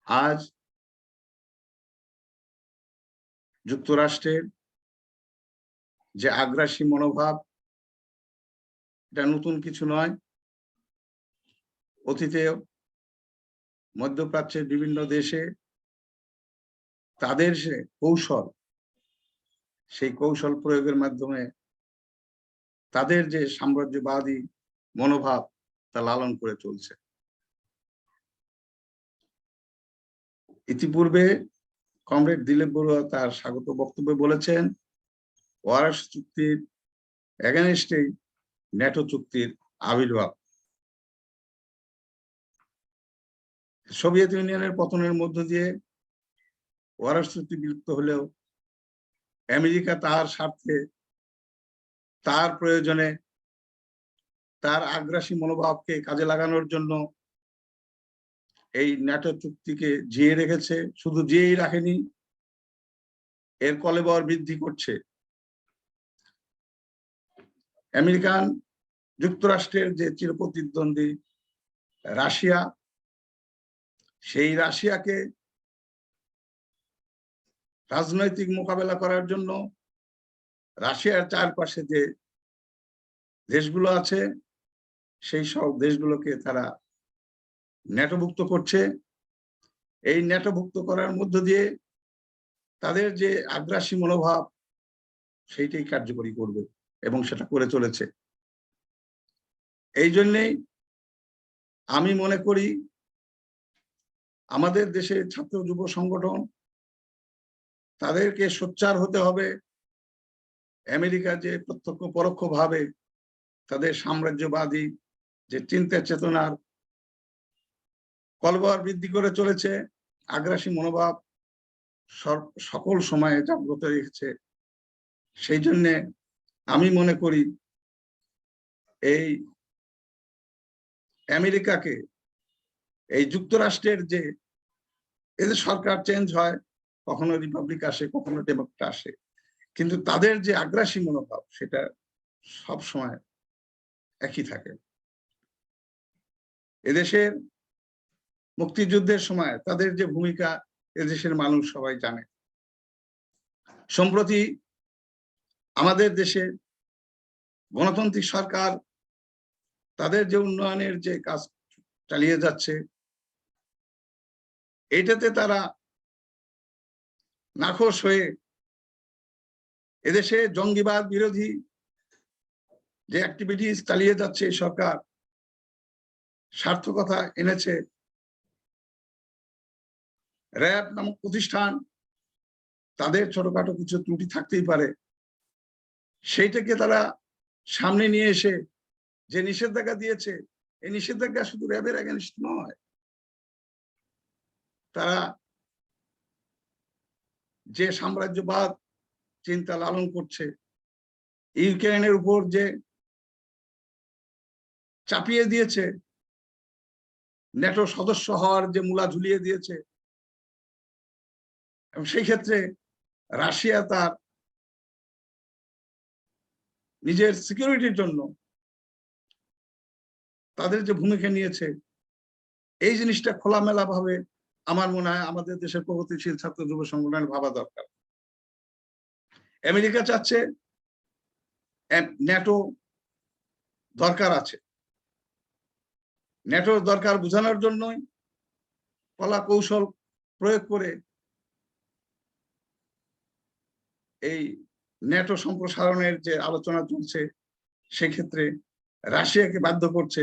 আজ যুক্তরাষ্ট্রের যে আগ্রাসী মনোভাব, এটা নতুন কিছু নয়। অতীতে মধ্যপ্রাচ্যের বিভিন্ন দেশে তাদের কৌশল, সেই কৌশল প্রয়োগের মাধ্যমে তাদের যে সাম্রাজ্যবাদী মনোভাব তা লালন করে চলছে। ইতিপূর্বে কমরেড দিলীপ বড়ুয়া তার স্বাগত বক্তব্যে বলেছেন, ওয়ারশ চুক্তির এগেনস্টেই ন্যাটো চুক্তির আবির্ভাব। সোভিয়েত ইউনিয়নের পতনের মধ্য দিয়ে ওয়ারশ চুক্তি বিলুপ্ত হলেও আমেরিকা তার স্বার্থে, তার প্রয়োজনে, তার আগ্রাসী মনোভাবকে কাজে লাগানোর জন্য এই ন্যাটো চুক্তিকে জিয়ে রেখেছে। শুধু জিয়েই রাখেনি, এর কলেবর বৃদ্ধি করছে। আমেরিকান যুক্তরাষ্ট্রের যে চিরপ্রতিদ্বন্দ্বী রাশিয়া, সেই রাশিয়াকে রাজনৈতিক মোকাবেলা করার জন্য রাশিয়ার চারপাশে যে দেশগুলো আছে সেই সব দেশগুলোকে তারা ন্যাটোভুক্ত করছে। এই ন্যাটোভুক্ত করার মধ্য দিয়ে তাদের যে আগ্রাসী মনোভাব সেইটাই কার্যকরী করবে এবং সেটা করে চলেছে। এই জন্যেই আমি মনে করি আমাদের দেশের ছাত্র যুব সংগঠন তাদেরকে সোচ্চার হতে হবে। আমেরিকা যে প্রত্যক্ষ পরোক্ষভাবে তাদের সাম্রাজ্যবাদী যে চিন্তা চেতনার কলবর বৃদ্ধি করে চলেছে, আগ্রাসী মনোভাব সকল সময়ে জাগ্রত রেখেছে, সেই জন্য আমি মনে করি এই আমেরিকাকে, এই যুক্তরাষ্ট্রের যে এদের সরকার চেঞ্জ হয়, কখনো রিপাবলিক আসে, কখনো ডেমোক্রেট আসে, কিন্তু তাদের যে আগ্রাসী মনোভাব সেটা সব সময় একই থাকে। এদেশের মুক্তিযুদ্ধের সময় তাদের যে ভূমিকা এদেশের মানুষ সবাই জানে। সম্প্রতি আমাদের দেশে গণতান্ত্রিক সরকার তাদের যে উন্নয়নের যে কাজ চালিয়ে যাচ্ছে, এটাতে তারা নাখোশ হয়ে এদেশে জঙ্গিবাদ বিরোধী যে অ্যাক্টিভিটিস চালিয়ে যাচ্ছে সরকার, সার্থকতা এনেছে। র্যাব নামক প্রতিষ্ঠান, তাদের ছোটখাটো কিছু ত্রুটি থাকতেই পারে, সেইটাকে তারা সামনে নিয়ে এসে যে নিষেধাজ্ঞা দিয়েছে, এই নিষেধাজ্ঞা শুধু র্যাবের এগেনস্ট নয়, তারা যে সাম্রাজ্যবাদ চিন্তা লালন করছে, ইউক্রেনের উপর যে চাপিয়ে দিয়েছে, ন্যাটো সদস্য হওয়ার যে মূলা ঝুলিয়ে দিয়েছে, এবং সেই ক্ষেত্রে রাশিয়া তার নিজের সিকিউরিটির জন্য তাদের যে ভূমিকা নিয়েছে, এই জিনিসটা খোলামেলা ভাবে আমার মনে হয় আমাদের দেশের প্রগতিশীল ছাত্র যুব সংগঠনের ভাবা দরকার। আমেরিকা চাচ্ছে ন্যাটো দরকার আছে, ন্যাটোর দরকার বোঝানোর জন্যই কলা কৌশল প্রয়োগ করে এই ন্যাটো সম্প্রসারণের যে আলোচনা চলছে, সেক্ষেত্রে রাশিয়াকে বাধ্য করছে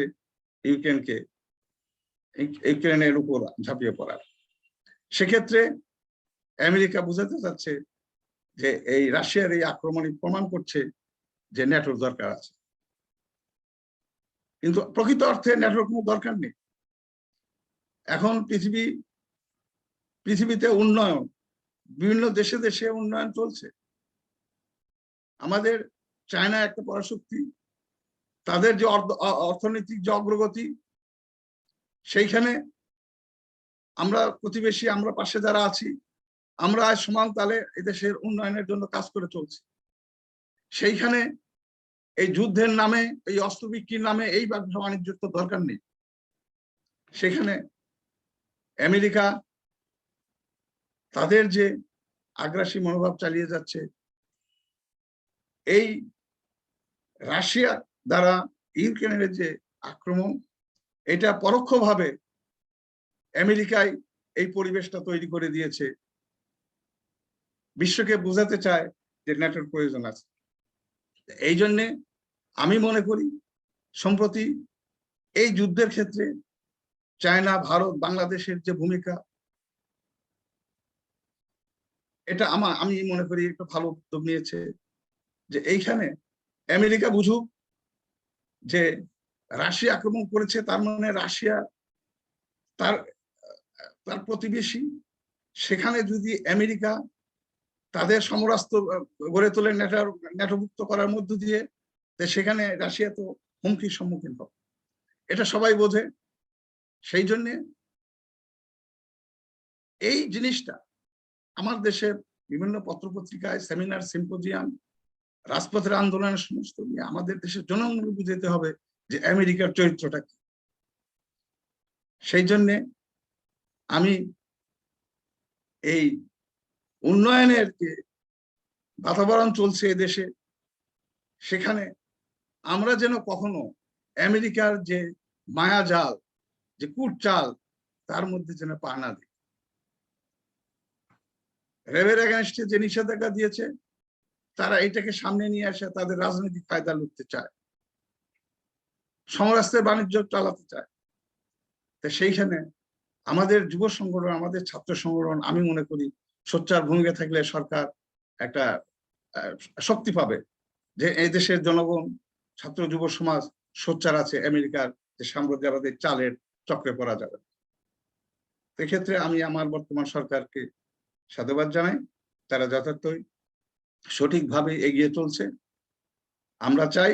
ইউক্রেনের উপর ঝাঁপিয়ে পড়ার। সেক্ষেত্রে আমেরিকা বুঝাতে চাচ্ছে যে এই রাশিয়ার এই আক্রমণই প্রমাণ করছে যে ন্যাটোর দরকার আছে, কিন্তু প্রকৃত অর্থে ন্যাটোর কোনো দরকার নেই। এখন পৃথিবীতে উন্নয়ন, বিভিন্ন দেশে দেশে উন্নয়ন চলছে। আমাদের চায়না একটা পরাশক্তি, তাদের যে অর্থনৈতিক যে অগ্রগতি, সেইখানে আমরা প্রতিবেশী, আমরা পাশে যারা আছি, আমরা সমান তালে এদেশের উন্নয়নের জন্য কাজ করে চলছি। সেইখানে এই যুদ্ধের নামে, এই অস্ত্র বিক্রির নামে এই ব্যবসা বাণিজ্যের তো দরকার নেই। সেখানে আমেরিকা তাদের যে আগ্রাসী মনোভাব চালিয়ে যাচ্ছে, এই রাশিয়া দ্বারা ইউক্রেনের যে আক্রমণ, এটা পরোক্ষভাবে আমেরিকায় এই পরিবেশটা তৈরি করে দিয়েছে, বিশ্বকে বোঝাতে চায় যে ন্যাটোর প্রয়োজন আছে। এই জন্যে আমি মনে করি সম্প্রতি এই যুদ্ধের ক্ষেত্রে চায়না, ভারত, বাংলাদেশের যে ভূমিকা, এটা আমি মনে করি একটা ভালো উদ্যোগ নিয়েছে যে এইখানে আমেরিকা বুঝুক যে রাশিয়া আক্রমণ করেছে, তার মানে রাশিয়া তার তার প্রতিবেশী, সেখানে যদি আমেরিকা তাদের সমরাস্ত্র গড়ে তোলে ন্যাটোভুক্ত করার মধ্য দিয়ে, সেখানে রাশিয়া তো হুমকির সম্মুখীন হবে, এটা সবাই বোঝে। সেই জন্যে এই জিনিসটা আমার দেশের বিভিন্ন পত্রপত্রিকায়, সেমিনার, সিম্পোজিয়াম, রাজপথের আন্দোলনের সমস্ত নিয়ে আমাদের দেশের জনগণকে বুঝাতে হবে যে আমেরিকার চরিত্রটা কি। সেই জন্যে আমি এই উন্নয়নের যে বাতাবরণ চলছে এদেশে, সেখানে আমরা যেন কখনো আমেরিকার যে মায়াজাল, যে কূটচাল, তার মধ্যে যেন পা না দিই। রেবের এগেনস্টে যে নিষেধাজ্ঞা দিয়েছে, তারা এটাকে সামনে নিয়ে আসে তাদের রাজনৈতিক ফায়দা লুটতে চায়, সমরাস্ত্রের বাণিজ্য চালাতে চায়। তো সেইখানে আমাদের যুব সংগঠন, আমাদের ছাত্র সংগঠন, আমি মনে করি সোচ্চার ভূমিকা থাকলে সরকার একটা শক্তি পাবে যে এই দেশের জনগণ, ছাত্র যুব সমাজ সোচ্চার আছে আমেরিকার যে সাম্রাজ্যবাদের চালের চক্রে পড়া যাবে। এক্ষেত্রে আমি আমার বর্তমান সরকারকে সাধুবাদ জানাই, তারা যথার্থই সঠিকভাবে এগিয়ে চলছে। আমরা চাই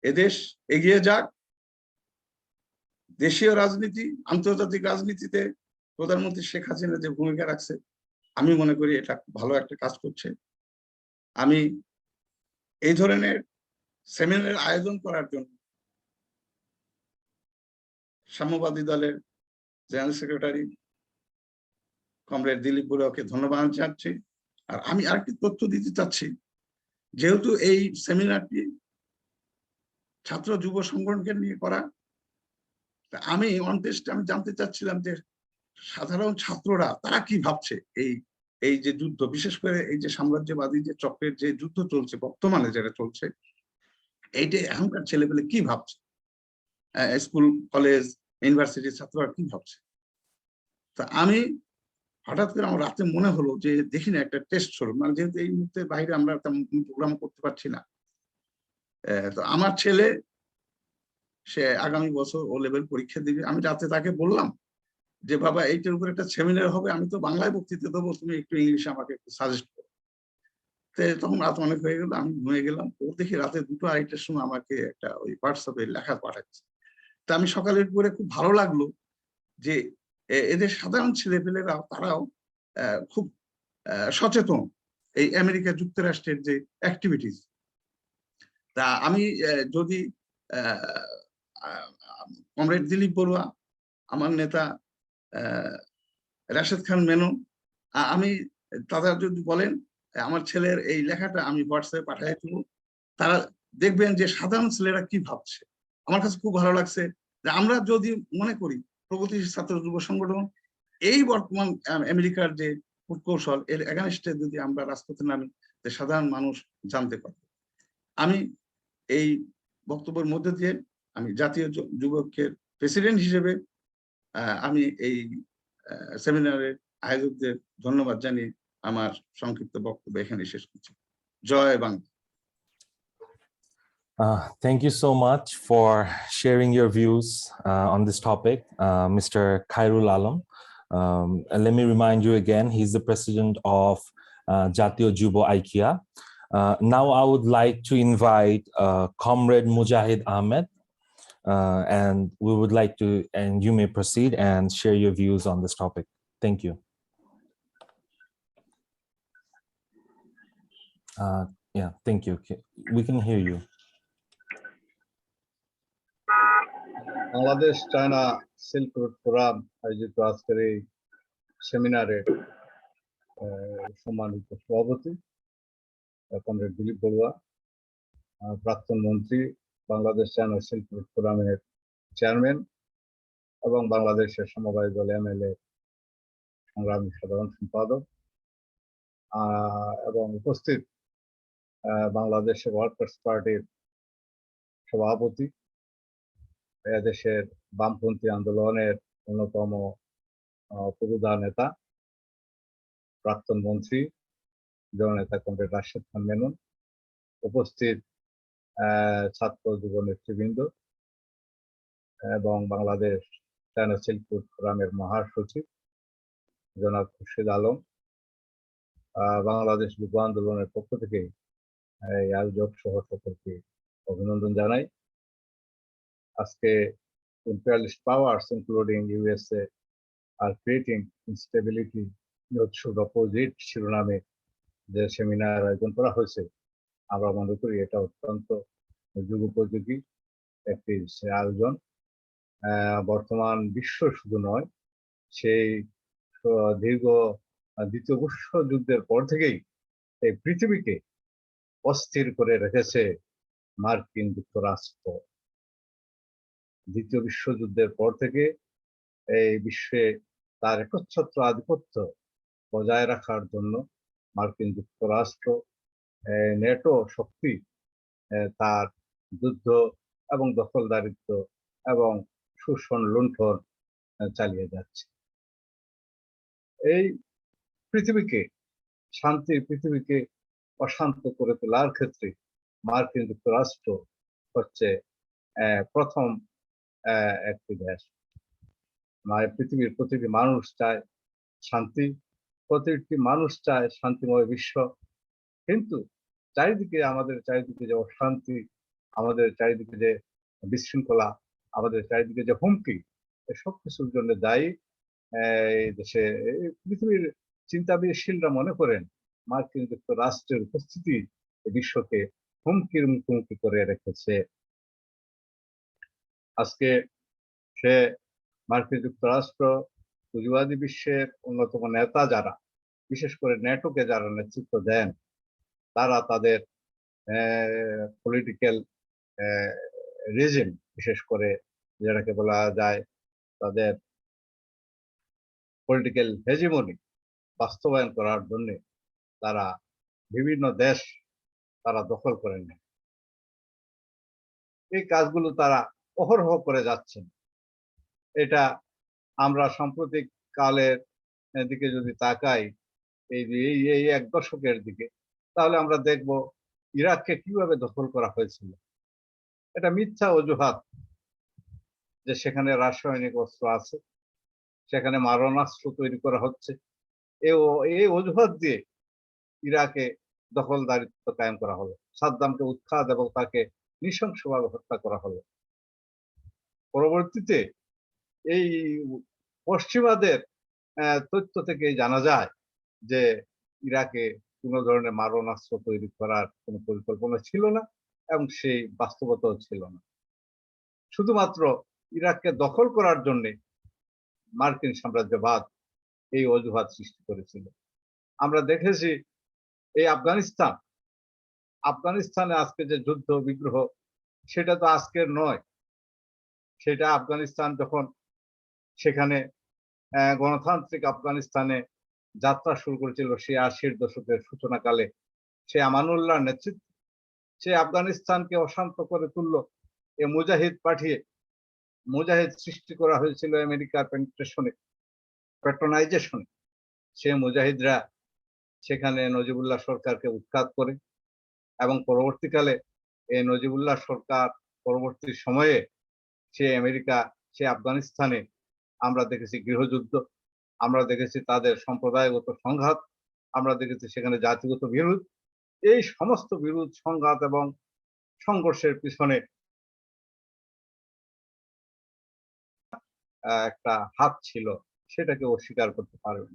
এদেশ এগিয়ে যাক। দেশীয় রাজনীতি, আন্তর্জাতিক রাজনীতিতে প্রধানমন্ত্রী শেখ হাসিনা যে ভূমিকা রাখছে, আমি মনে করি এটা ভালো একটা কাজ করছে। আমি এই ধরনের সেমিনার আয়োজন করার জন্য সাম্যবাদী দলের জেনারেল সেক্রেটারি কমরেড দিলীপ বড়ুয়াকে ধন্যবাদ জানাচ্ছি। আর আমি আরেকটি তথ্য দিতে চাচ্ছি, যেহেতু এই সেমিনারটি ছাত্র যুব সংগঠনকে নিয়ে করা, আমি আমি জানতে চাচ্ছিলাম যে সাধারণ ছাত্ররা তারা কি ভাবছে এই যে যুদ্ধ, বিশেষ করে এই যে সাম্রাজ্যবাদী যে চক্রের যে যুদ্ধ চলছে বর্তমানে যেটা চলছে, এইটা এখনকার ছেলেপেলে কি ভাবছে, স্কুল, কলেজ, ইউনিভার্সিটির ছাত্ররা কি ভাবছে। তা আমি হঠাৎ করে আমার রাতে মনে হলো যে দেখি না একটা টেস্ট শুরু, মানে যেহেতু এই মুহূর্তে বাইরে আমরা প্রোগ্রাম করতে পারছি না, তো আমার ছেলে সে আগামী বছর ও লেভেল পরীক্ষা দিবে। আমি রাতে তাকে বললাম যে বাবা এইটার উপর একটা সেমিনার হবে, আমি তো বাংলায় বক্তৃতা দেবো, তুমি একটু ইংলিশে আমাকে একটু সাজেস্ট করো। তখন রাত অনেক হয়ে গেল, আমি ঘুমিয়ে গেলাম। ও দেখি রাতে 2-2:30টার সময় আমাকে একটা ওই হোয়াটসঅ্যাপে লেখা পাঠাচ্ছে। তা আমি সকালের পরে খুব ভালো লাগলো যে এদের সাধারণ ছেলেপেলেরা তারাও খুব সচেতন এই আমেরিকা যুক্তরাষ্ট্রের যে অ্যাক্টিভিটিস। তা আমি যদি কমরেড দিলীপ বড়ুয়া, আমার নেতা রাশেদ খান মেনন, আমি তারা যদি বলেন আমার ছেলের এই লেখাটা আমি হোয়াটসঅ্যাপে পাঠিয়ে দেবো, তারা দেখবেন যে সাধারণ ছেলেরা কি ভাবছে। আমার কাছে খুব ভালো লাগছে যে আমরা যদি মনে করি প্রগতিশীল ছাত্র যুব সংগঠন এই বর্তমান আমেরিকার যে কূটকৌশল এর এগেনস্টে যদি আমরা রাজপথে নামি, যে সাধারণ মানুষ জানতে পারবে। আমি এই বক্তব্যের মধ্যে দিয়ে আমি জাতীয় যুবকের প্রেসিডেন্ট হিসেবে আমি এই সেমিনারের আয়োজকদের ধন্যবাদ জানিয়ে আমার সংক্ষিপ্ত বক্তব্য এখানে শেষ করছি। জয় Bangla. Thank you so much for sharing your views on this topic, Mr. Khairul Alam. Let me remind you again, he's the president of Jatiyo Jubo IKEA. Now I would like to invite Comrade Mujahid Ahmed, and we would like to, and you may proceed and share your views on this topic. Thank you. Yeah, thank you. We can hear you. Bangladesh China silk route forum আয়োজিত আজকের এই সেমিনারে সম্মানিত সভাপতি comrade Dilip Barua, প্রাক্তন মন্ত্রী, Bangladesh China silk route ফোরামের chairman এবং বাংলাদেশের সমবায় দল এমএলএ সংগ্রামী সাধারণ সম্পাদক, এবং উপস্থিত বাংলাদেশের ওয়ার্কার্স পার্টির সভাপতি, দেশের বামপন্থী আন্দোলনের অন্যতম পুরোধা নেতা, প্রাক্তন মন্ত্রী, জননেতা কমরেড রাশেদ খান মেনন, উপস্থিত ছাত্র যুব নেতৃবৃন্দ এবং বাংলাদেশ চায়না সিল্ক ফোরামের মহাসচিব জনাব খুরশিদ আলম, বাংলাদেশ যুব আন্দোলনের পক্ষ থেকে এই আয়োজক সহ সকলকে অভিনন্দন জানাই। আজকে imperialist powers including USA are creating instability that should oppose it শিরোনামে যে সেমিনার আয়োজন করা হয়েছে, আমরা মনে করি এটা অত্যন্ত যুগোপযোগী একটি আয়োজন। বর্তমান বিশ্ব শুধু নয়, সেই দীর্ঘ দ্বিতীয় বিশ্বযুদ্ধের পর থেকেই এই পৃথিবীকে অস্থির করে রেখেছে মার্কিন যুক্তরাষ্ট্র। দ্বিতীয় বিশ্বযুদ্ধের পর থেকে এই বিশ্বে তার একচ্ছত্র আধিপত্য বজায় রাখার জন্য মার্কিন যুক্তরাষ্ট্র, নেটো শক্তি তার যুদ্ধ এবং দখলদারিত্ব এবং শোষণ লুণ্ঠন চালিয়ে যাচ্ছে। এই পৃথিবীকে পৃথিবীকে অশান্ত করে তোলার ক্ষেত্রে মার্কিন যুক্তরাষ্ট্র হচ্ছে প্রথম একটি দেশ। পৃথিবীর প্রতিটি মানুষ চায় শান্তি, প্রতিটি মানুষ চায় শান্তিময় বিশ্ব, কিন্তু আমাদের চারিদিকে যে অশান্তি, আমাদের চারিদিকে যে বিশৃঙ্খলা, আমাদের চারিদিকে যে হুমকি, সব কিছুর জন্য দায়ী এই দেশে পৃথিবীর চিন্তাবিদশীলরা মনে করেন মার্কিন যুক্তরাষ্ট্রের উপস্থিতি বিশ্বকে হুমকির মুখোমুখি করে রেখেছে। আজকে সে মার্কিন যুক্তরাষ্ট্র পুঁজিবাদী বিশ্বের অন্যতম নেতা যারা, বিশেষ করে নেটোকে যারা নেতৃত্ব দেন, তারা তাদের পলিটিক্যাল রিজিম, বিশেষ করে যেটাকে বলা যায় তাদের পলিটিক্যাল হেজিমনি বাস্তবায়ন করার জন্য তারা বিভিন্ন দেশ তারা দখল করে নেয়। এই কাজগুলো তারা অহরহ করে যাচ্ছেন। এটা আমরা সাম্প্রতিক কালের দিকে যদি তাকাই, এই এক দশকের দিকে, তাহলে আমরা দেখব ইরাককে কিভাবে দখল করা হয়েছিল। এটা মিথ্যা অজুহাত যে সেখানে রাসায়নিক অস্ত্র আছে, সেখানে মারণাস্ত্র তৈরি করা হচ্ছে, এই অজুহাত দিয়ে ইরাকে দখলদারিত্ব কায়েম করা হলো, সাদ্দামকে উৎখাত এবং তাকে নৃশংসভাবে হত্যা করা হলো। পরবর্তীতে এই পশ্চিমাদের তথ্য থেকে জানা যায় যে ইরাকে কোনো ধরনের মারণাস্ত্র তৈরি করার কোনো পরিকল্পনা ছিল না এবং সেই বাস্তবতাও ছিল না। শুধুমাত্র ইরাককে দখল করার জন্য মার্কিন সাম্রাজ্যবাদ এই অজুহাত সৃষ্টি করেছিল। আমরা দেখেছি এই আফগানিস্তানে আজকে যে যুদ্ধ বিগ্রহ, সেটা তো আজকের নয়। সেটা আফগানিস্তান যখন সেখানে গণতান্ত্রিক আফগানিস্তানে যাত্রা শুরু করেছিল, সেই 80-র দশকের সূচনাকালে সে আমানুল্লাহর নেতৃত্বে সে আফগানিস্তানকে অশান্ত করে তুলল। এ মুজাহিদ পাঠিয়ে মুজাহিদ সৃষ্টি করা হয়েছিল আমেরিকার প্যাট্রোনাইজেশনে। সে মুজাহিদরা সেখানে নজিবুল্লাহ সরকারকে উৎখাত করে এবং পরবর্তীকালে এই নজিবুল্লাহ সরকার পরবর্তী সময়ে সে আফগানিস্তানে আমরা দেখেছি গৃহযুদ্ধ, আমরা দেখেছি তাদের সম্প্রদায়গত সংঘাত, আমরা দেখেছি সেখানে জাতিগত বিরোধ। এই সমস্ত বিরোধ, সংঘাত এবং সংঘর্ষের পিছনে একটা হাত ছিল, সেটাকে অস্বীকার করতে পারবেন।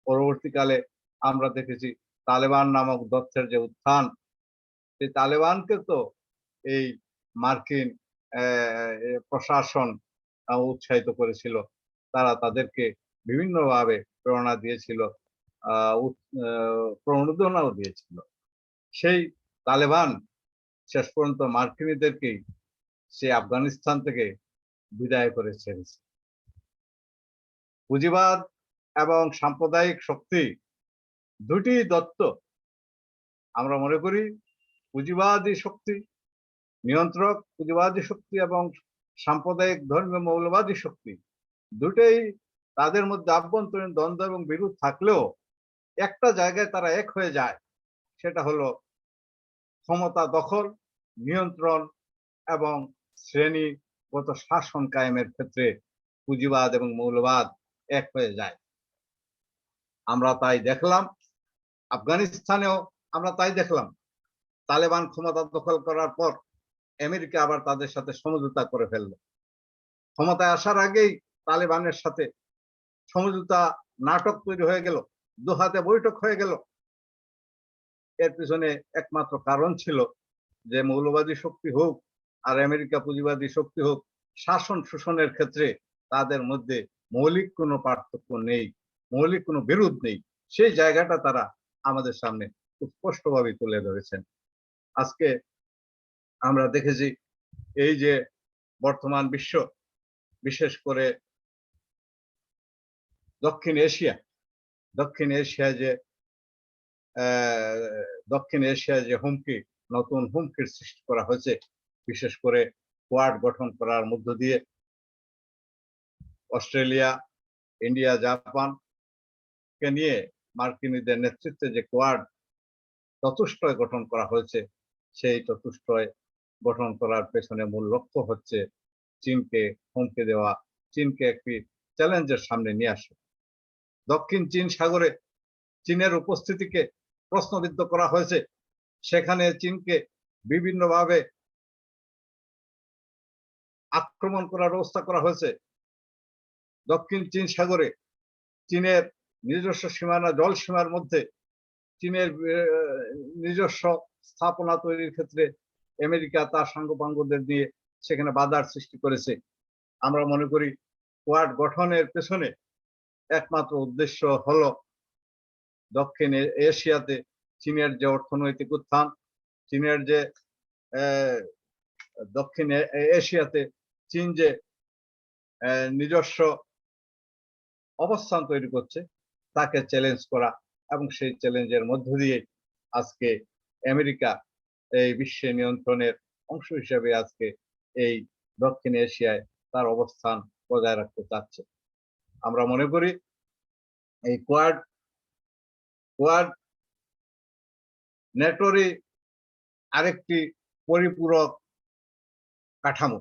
পরবর্তীকালে আমরা দেখেছি তালেবান নামক দত্তের যে উত্থান, সেই তালেবানকে তো এই মার্কিন প্রশাসন উৎসাহিত করেছিল, তারা তাদেরকে বিভিন্নভাবে প্রেরণা দিয়েছিল, প্রণোদনাও দিয়েছিল। সেই তালেবান শেষ পর্যন্ত মার্কিনীদেরকেই সে আফগানিস্তান থেকে বিদায় করে ছেড়েছে। পুঁজিবাদ এবং সাম্প্রদায়িক শক্তি দুটি দত্ত। আমরা মনে করি পুঁজিবাদী শক্তি, নিয়ন্ত্রক পুঁজিবাদী শক্তি এবং সাম্প্রদায়িক ধর্মীয় মৌলবাদী শক্তি, দুটোই তাদের মধ্যে আভ্যন্তরীণ দ্বন্দ্ব এবং বিরোধ থাকলেও একটা জায়গায় তারা এক হয়ে যায়, সেটা হলো ক্ষমতা দখল, নিয়ন্ত্রণ এবং শ্রেণীগত শাসন কায়েমের ক্ষেত্রে পুঁজিবাদ এবং মৌলবাদ এক হয়ে যায়। আমরা তাই দেখলাম, আফগানিস্তানেও আমরা তাই দেখলাম। তালেবান ক্ষমতা দখল করার পর আমেরিকা আবার তাদের সাথে সমঝোতা করে ফেলল। ক্ষমতায় আসার আগেই তালেবানের সাথে সমঝোতা নাটক তৈরি হয়ে গেল, দোহাতে বৈঠক হয়ে গেল। এর পিছনে একমাত্র কারণ ছিল যে মৌলবাদী শক্তি হোক আর আমেরিকা পুঁজিবাদী শক্তি হোক, শাসন শোষণের ক্ষেত্রে তাদের মধ্যে মৌলিক কোনো পার্থক্য নেই, মৌলিক কোনো বিরোধ নেই। সেই জায়গাটা তারা আমাদের সামনে খুব স্পষ্টভাবে তুলে ধরেছেন। আজকে আমরা দেখেছি এই যে বর্তমান বিশ্ব, বিশেষ করে দক্ষিণ এশিয়ায় যে হুমকি, নতুন হুমকির সৃষ্টি করা হয়েছে, বিশেষ করে কোয়াড গঠন করার মধ্য দিয়ে অস্ট্রেলিয়া, ইন্ডিয়া, জাপানকে নিয়ে মার্কিনীদের নেতৃত্বে যে কোয়াড চতুষ্টয় গঠন করা হয়েছে, সেই চতুষ্টয় গঠন করার পেছনে মূল লক্ষ্য হচ্ছে চীনকে হুমকি দেওয়া, চীনকে একটি চ্যালেঞ্জের সামনে নিয়ে আসে। দক্ষিণ চীন সাগরে চীনের উপস্থিতিকে প্রশ্নবিদ্ধ করা হয়েছে, সেখানে চীনকে বিভিন্নভাবে আক্রমণ করার ব্যবস্থা করা হয়েছে। দক্ষিণ চীন সাগরে চীনের নিজস্ব সীমানা, জল সীমার মধ্যে চীনের নিজস্ব স্থাপনা তৈরির ক্ষেত্রে আমেরিকা তার সাঙ্গপাঙ্গদের দিয়ে সেখানে বাধার সৃষ্টি করেছে। আমরা মনে করি কোয়াড গঠনের পেছনে একমাত্র উদ্দেশ্য হলো দক্ষিণ এশিয়াতে চীনের যে অর্থনৈতিক উত্থান, চীনের যে দক্ষিণ এশিয়াতে চীন যে নিজস্ব অবস্থান তৈরি করছে, তাকে চ্যালেঞ্জ করা, এবং সেই চ্যালেঞ্জের মধ্য দিয়ে আজকে আমেরিকা এই বিশ্বের নিয়ন্ত্রণের অংশ হিসেবে আজকে এই দক্ষিণ এশিয়ায় তার অবস্থান বজায় রাখতে চাচ্ছে। আমরা মনে করি এই কোয়াড নেটোরই আরেকটি পরিপূরক কাঠামো,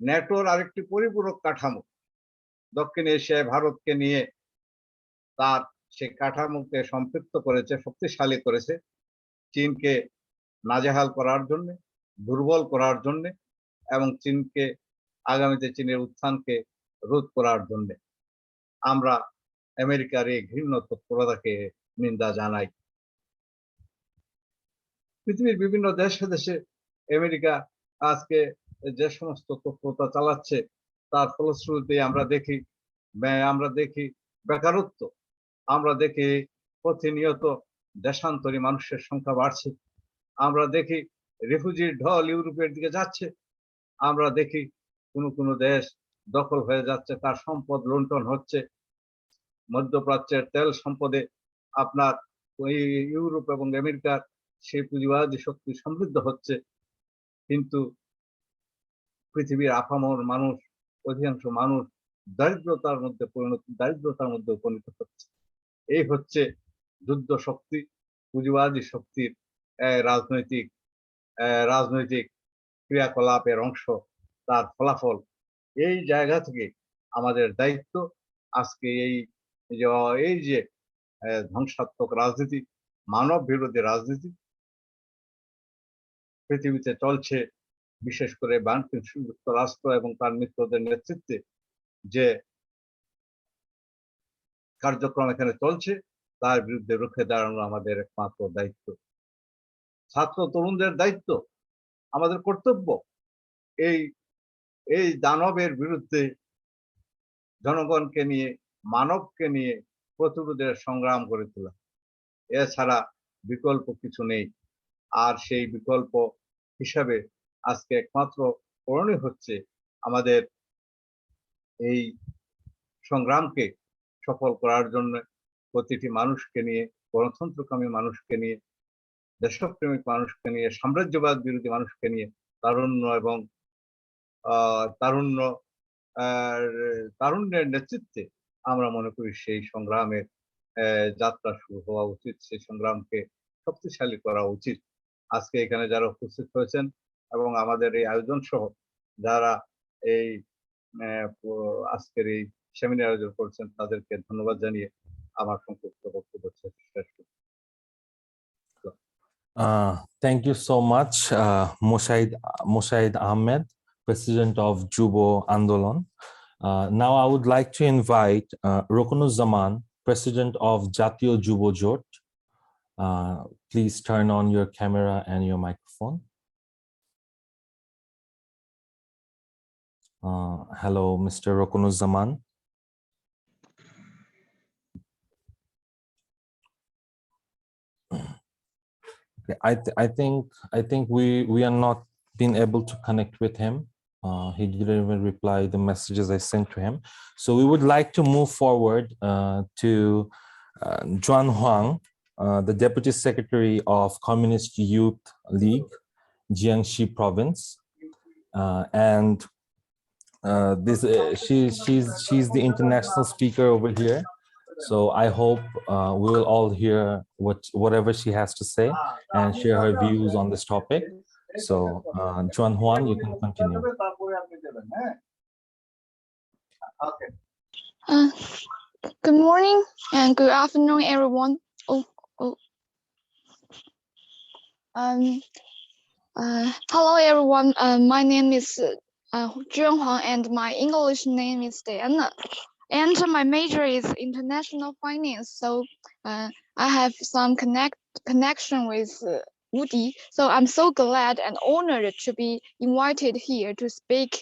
নেটোর আরেকটি পরিপূরক কাঠামো দক্ষিণ এশিয়ায় ভারতকে নিয়ে তার সেই কাঠামোকে সম্পৃক্ত করেছে, শক্তিশালী করেছে, চীনকে নাজেহাল করার জন্য, দুর্বল করার জন্য, এবং চীনকে আগামীতে চীনের উত্থানকে রোধ করার জন্য। আমরা আমেরিকার এই ঘৃণ্য তৎপরতাকে নিন্দা জানাই। পৃথিবীর বিভিন্ন দেশে দেশে আমেরিকা আজকে যে সমস্ত তৎপরতা চালাচ্ছে, তার ফলশ্রুতিতে আমরা দেখি বেকারত্ব, আমরা দেখি প্রতিনিয়ত দেশান্তরী মানুষের সংখ্যা বাড়ছে, আমরা দেখি রিফিউজির ঢল ইউরোপের দিকে যাচ্ছে, আমরা দেখি কোনো দেশ দখল হয়ে যাচ্ছে, তার সম্পদ লুণ্ঠন হচ্ছে। মধ্যপ্রাচ্যের তেল সম্পদে আপনার ইউরোপ এবং আমেরিকার সেই পুঁজিবাদী শক্তি সমৃদ্ধ হচ্ছে, কিন্তু পৃথিবীর আপামর মানুষ, অধিকাংশ মানুষ দারিদ্রতার মধ্যে উপনীত হচ্ছে। এই হচ্ছে যুদ্ধ শক্তি, পুঁজিবাদী শক্তির রাজনৈতিক ক্রিয়াকলাপের অংশ, তার ফলাফল। এই জায়গা থেকে আমাদের দায়িত্ব আজকে এই যে ধ্বংসাত্মক রাজনীতি, মানব বিরোধী রাজনীতি পৃথিবীতে চলছে, বিশেষ করে মার্কিন যুক্তরাষ্ট্র এবং তার মিত্রদের নেতৃত্বে যে কার্যক্রম এখানে চলছে, তার বিরুদ্ধে রুখে দাঁড়ানো আমাদের একমাত্র দায়িত্ব, ছাত্র তরুণদের দায়িত্ব, আমাদের কর্তব্য এই দানবের বিরুদ্ধে জনগণকে নিয়ে, মানবকে নিয়ে প্রতিরোধের সংগ্রাম করে তোলা। এছাড়া বিকল্প কিছু নেই। আর সেই বিকল্প হিসাবে আজকে একমাত্র করণীয় হচ্ছে আমাদের এই সংগ্রামকে সফল করার জন্য প্রতিটি মানুষকে নিয়ে, গণতন্ত্রকামী মানুষকে নিয়ে, দেশপ্রেমিক মানুষকে নিয়ে, সাম্রাজ্যবাদ বিরোধী মানুষকে নিয়ে তারুণ্যের নেতৃত্বে আমরা মনে করি সেই সংগ্রামের যাত্রা শুরু হওয়া উচিত, সেই সংগ্রামকে শক্তিশালী করা উচিত। আজকে এখানে যারা উপস্থিত হয়েছেন এবং আমাদের এই আয়োজন সহ যারা এই আজকের এই সেমিনার আয়োজন করছেন তাদেরকে ধন্যবাদ জানিয়ে আমার সংক্ষিপ্ত বক্তব্য শেষ করছি। Thank you so much, Mushaid Ahmed, President of Jubo Andolon. Now I would like to invite Rokonuzzaman, President of Jatiyo Jubo Jot. Please turn on your camera and your microphone. Hello, Mr. Rokonuzzaman. I think we are not being able to connect with him. He didn't even reply the messages I sent to him. So we would like to move forward to Juan Huang, the Deputy Secretary of Communist Youth League, Jiangxi Province, and she's the international speaker over here. So I hope we will all hear whatever she has to say and share her views on this topic. So Juan Juan, you can continue. Good morning and good afternoon, everyone. Hello, everyone. My name is Juan Huang, and my English name is Diana. And my major is international finance. So I have some connection with Woody. So I'm so glad and honored to be invited here to speak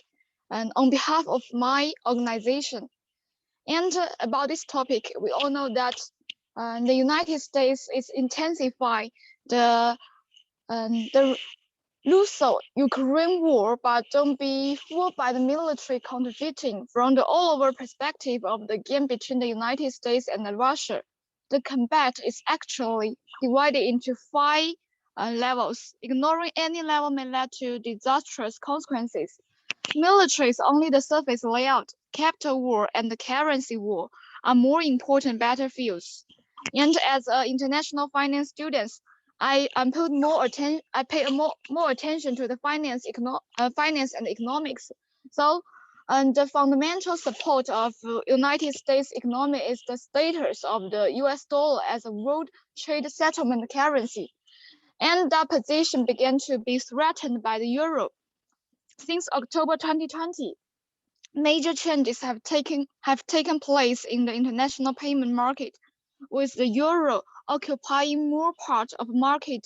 on behalf of my organization. And about this topic, we all know that the United States is intensifying the Russo-Ukraine war, but don't be fooled by the military counterfeiting. From the all-over perspective of the game between the United States and Russia, the combat is actually divided into 5 levels. Ignoring any level may lead to disastrous consequences. Military is only the surface layout. Capital war and the currency war are more important battlefields. And as international finance students, I pay more attention to the finance and economics. So, the fundamental support of United States economy is the status of the U.S. dollar as a world trade settlement currency, and that position began to be threatened by the euro. Since October 2020, major changes have taken place in the international payment market, with the euro occupying more part of the market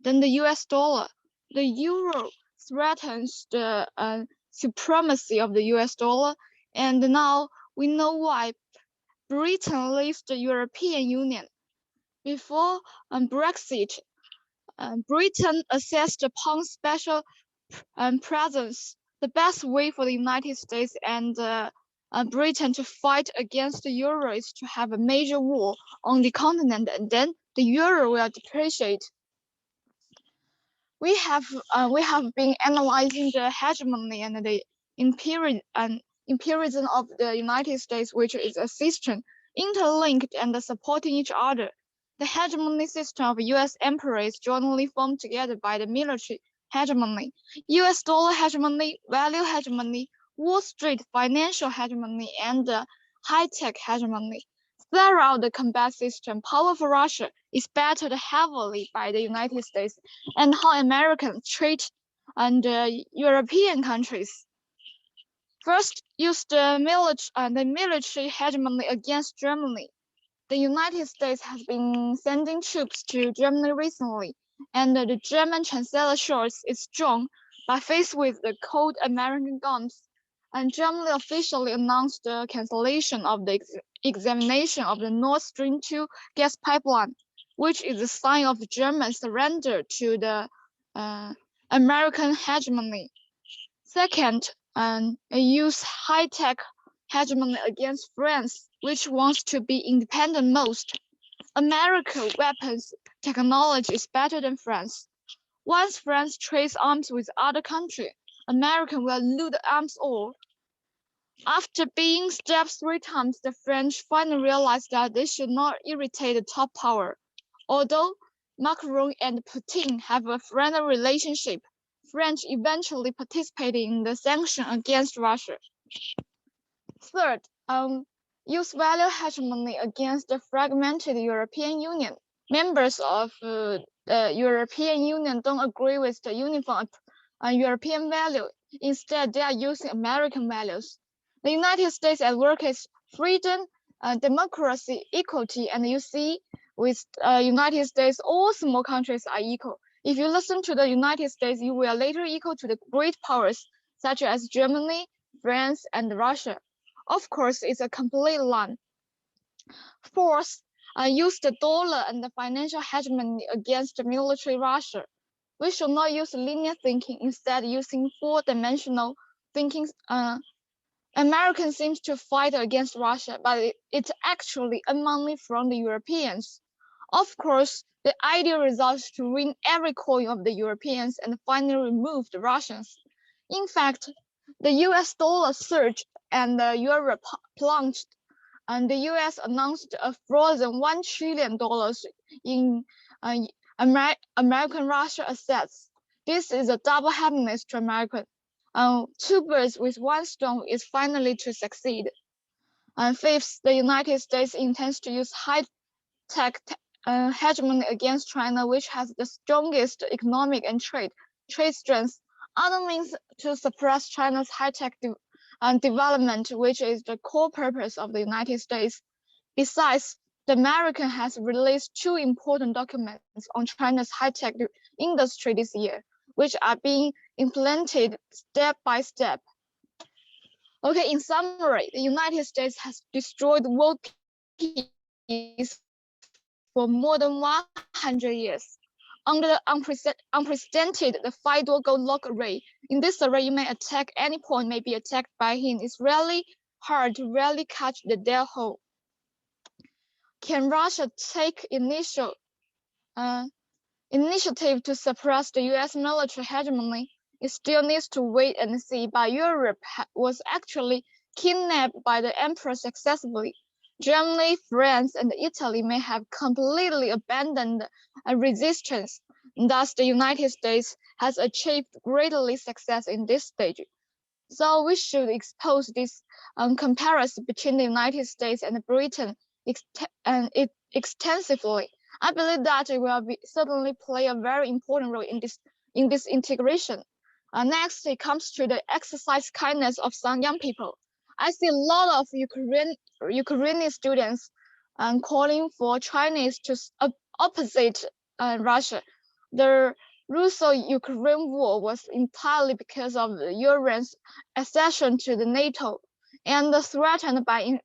than the US dollar. The euro threatens the supremacy of the US dollar, and now we know why Britain leaves the European Union. Before Brexit, Britain assessed the pound's special presence. The best way for the United States and Britain to fight against the euro is to have a major war on the continent, and then the euro will depreciate. We have been analyzing the hegemony and the imperialism of the United States, which is a system interlinked and supporting each other. The hegemony system of U.S. emperor is jointly formed together by the military hegemony, U.S. dollar hegemony, value hegemony, Wall Street financial hegemony, and the high-tech hegemony. Throughout the combat system, power for Russia is battered heavily by the United States, and how Americans treat European countries. First, use the military hegemony against Germany. The United States has been sending troops to Germany recently, and the German Chancellor Scholz is strong, but faced with the cold American guns. And Germany officially announced the cancellation of the examination of the Nord Stream 2 gas pipeline, which is a sign of German surrender to the American hegemony. Second, use high-tech hegemony against France, which wants to be independent most. American weapons technology is better than France. Once France trades arms with other countries, America will loot arms ore. After being stabbed 3 times, the French finally realized that they should not irritate the top power. Although Macron and Putin have a friendly relationship, France eventually participated in the sanction against Russia. Third, use value hegemony against the fragmented European Union. Members of the European Union don't agree with the uniform European value. Instead, they are using American values. The United States advocates freedom, democracy, equality, and you see, with United States, all small countries are equal. If you listen to the United States, you will later equal to the great powers such as Germany, France, and Russia. Of course, it's a complete lie. Fourth, use the dollar and the financial hegemony against the military Russia. We should not use linear thinking, instead using four-dimensional thinking. America seems to fight against Russia, but it's actually money from the Europeans. Of course, the ideal result is to win every coin of the Europeans and finally remove the Russians. In fact, the US dollar surged and the euro plunged, and the US announced a frozen $1 trillion in American Russia assets. This is a double happiness to America. Two birds with one stone is finally to succeed. And fifth, the United States intends to use high-tech hegemony against China, which has the strongest economic and trade strength. Other means to suppress China's high-tech development, which is the core purpose of the United States. Besides, the American has released 2 important documents on China's high-tech industry this year, which are being implemented step by step. Okay, in summary, the United States has destroyed world peace for more than 100 years. Under the unprecedented the 5-door gold lock array, in this array you may attack any point may be attacked by him. It's really hard to really catch the dead hole. Can Russia take initiative to suppress the US military hegemony? It still needs to wait and see, but Europe was actually kidnapped by the emperor successfully. Germany, France, and Italy may have completely abandoned resistance. Thus, the United States has achieved greatly success in this stage. So we should expose this comparison between the United States and Britain extensively. I believe that it will certainly play a very important role in this integration. Next, it comes to the exercise kindness of some young people. I see a lot of Ukrainian students calling for Chinese to opposite Russia. The Russo-Ukraine war was entirely because of the Ukraine's accession to the NATO and threatened by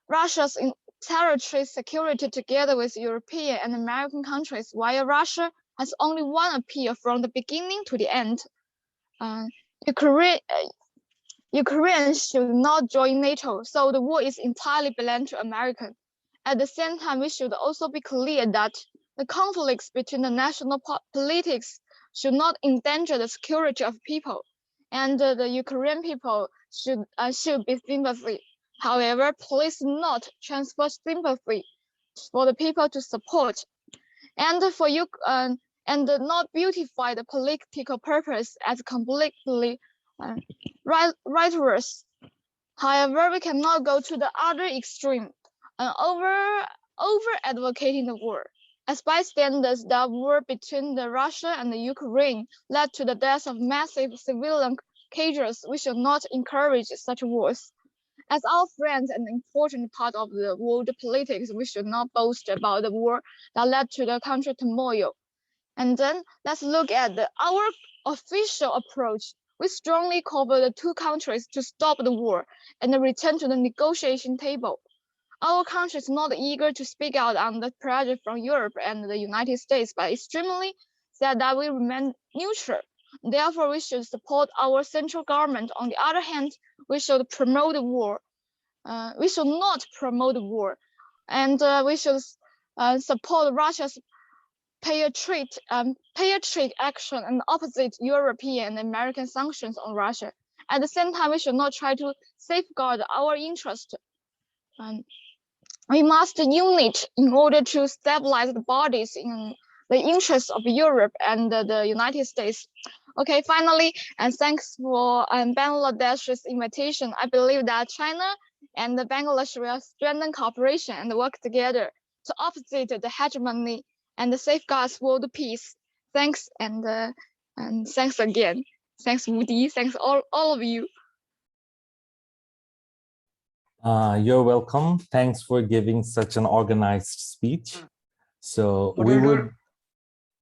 Russia's territory security together with European and American countries, while Russia has only one appeal from the beginning to the end. Ukraine should not join NATO, so the war is entirely belonged to America. At the same time, we should also be clear that the conflicts between the national politics should not endanger the security of people, and the Ukrainian people should be sympathy. However, please not transfer sympathy for the people to support, and for you and not beautify the political purpose as completely righteous. However, we cannot go to the other extreme and over advocating the war. As bystanders, the war between the Russia and the Ukraine led to the death of massive civilian casualties. We should not encourage such wars. As our friends and important part of the world politics, we should not boast about the war that led to the country turmoil. And then let's look at our official approach. We strongly call for the 2 countries to stop the war and return to the negotiation table. Our country is not eager to speak out under pressure from Europe and the United States, but extremely said that we remain neutral. Therefore, we should support our central government. On the other hand, we should promote the war. We should not promote the war, and we should support Russia's patriotic action and opposite European and American sanctions on Russia. At the same time, we should not try to safeguard our interest. And we must unite in order to stabilize the bodies in the interests of Europe and the United States. Okay, finally, and thanks for Bangladesh's invitation. I believe that China and Bangladesh will strengthen cooperation and work together to opposite the hegemony and safeguard world peace. Thanks and thanks again. Thanks Woody. Thanks all of you. You're welcome. Thanks for giving such an organized speech. So we Moderator,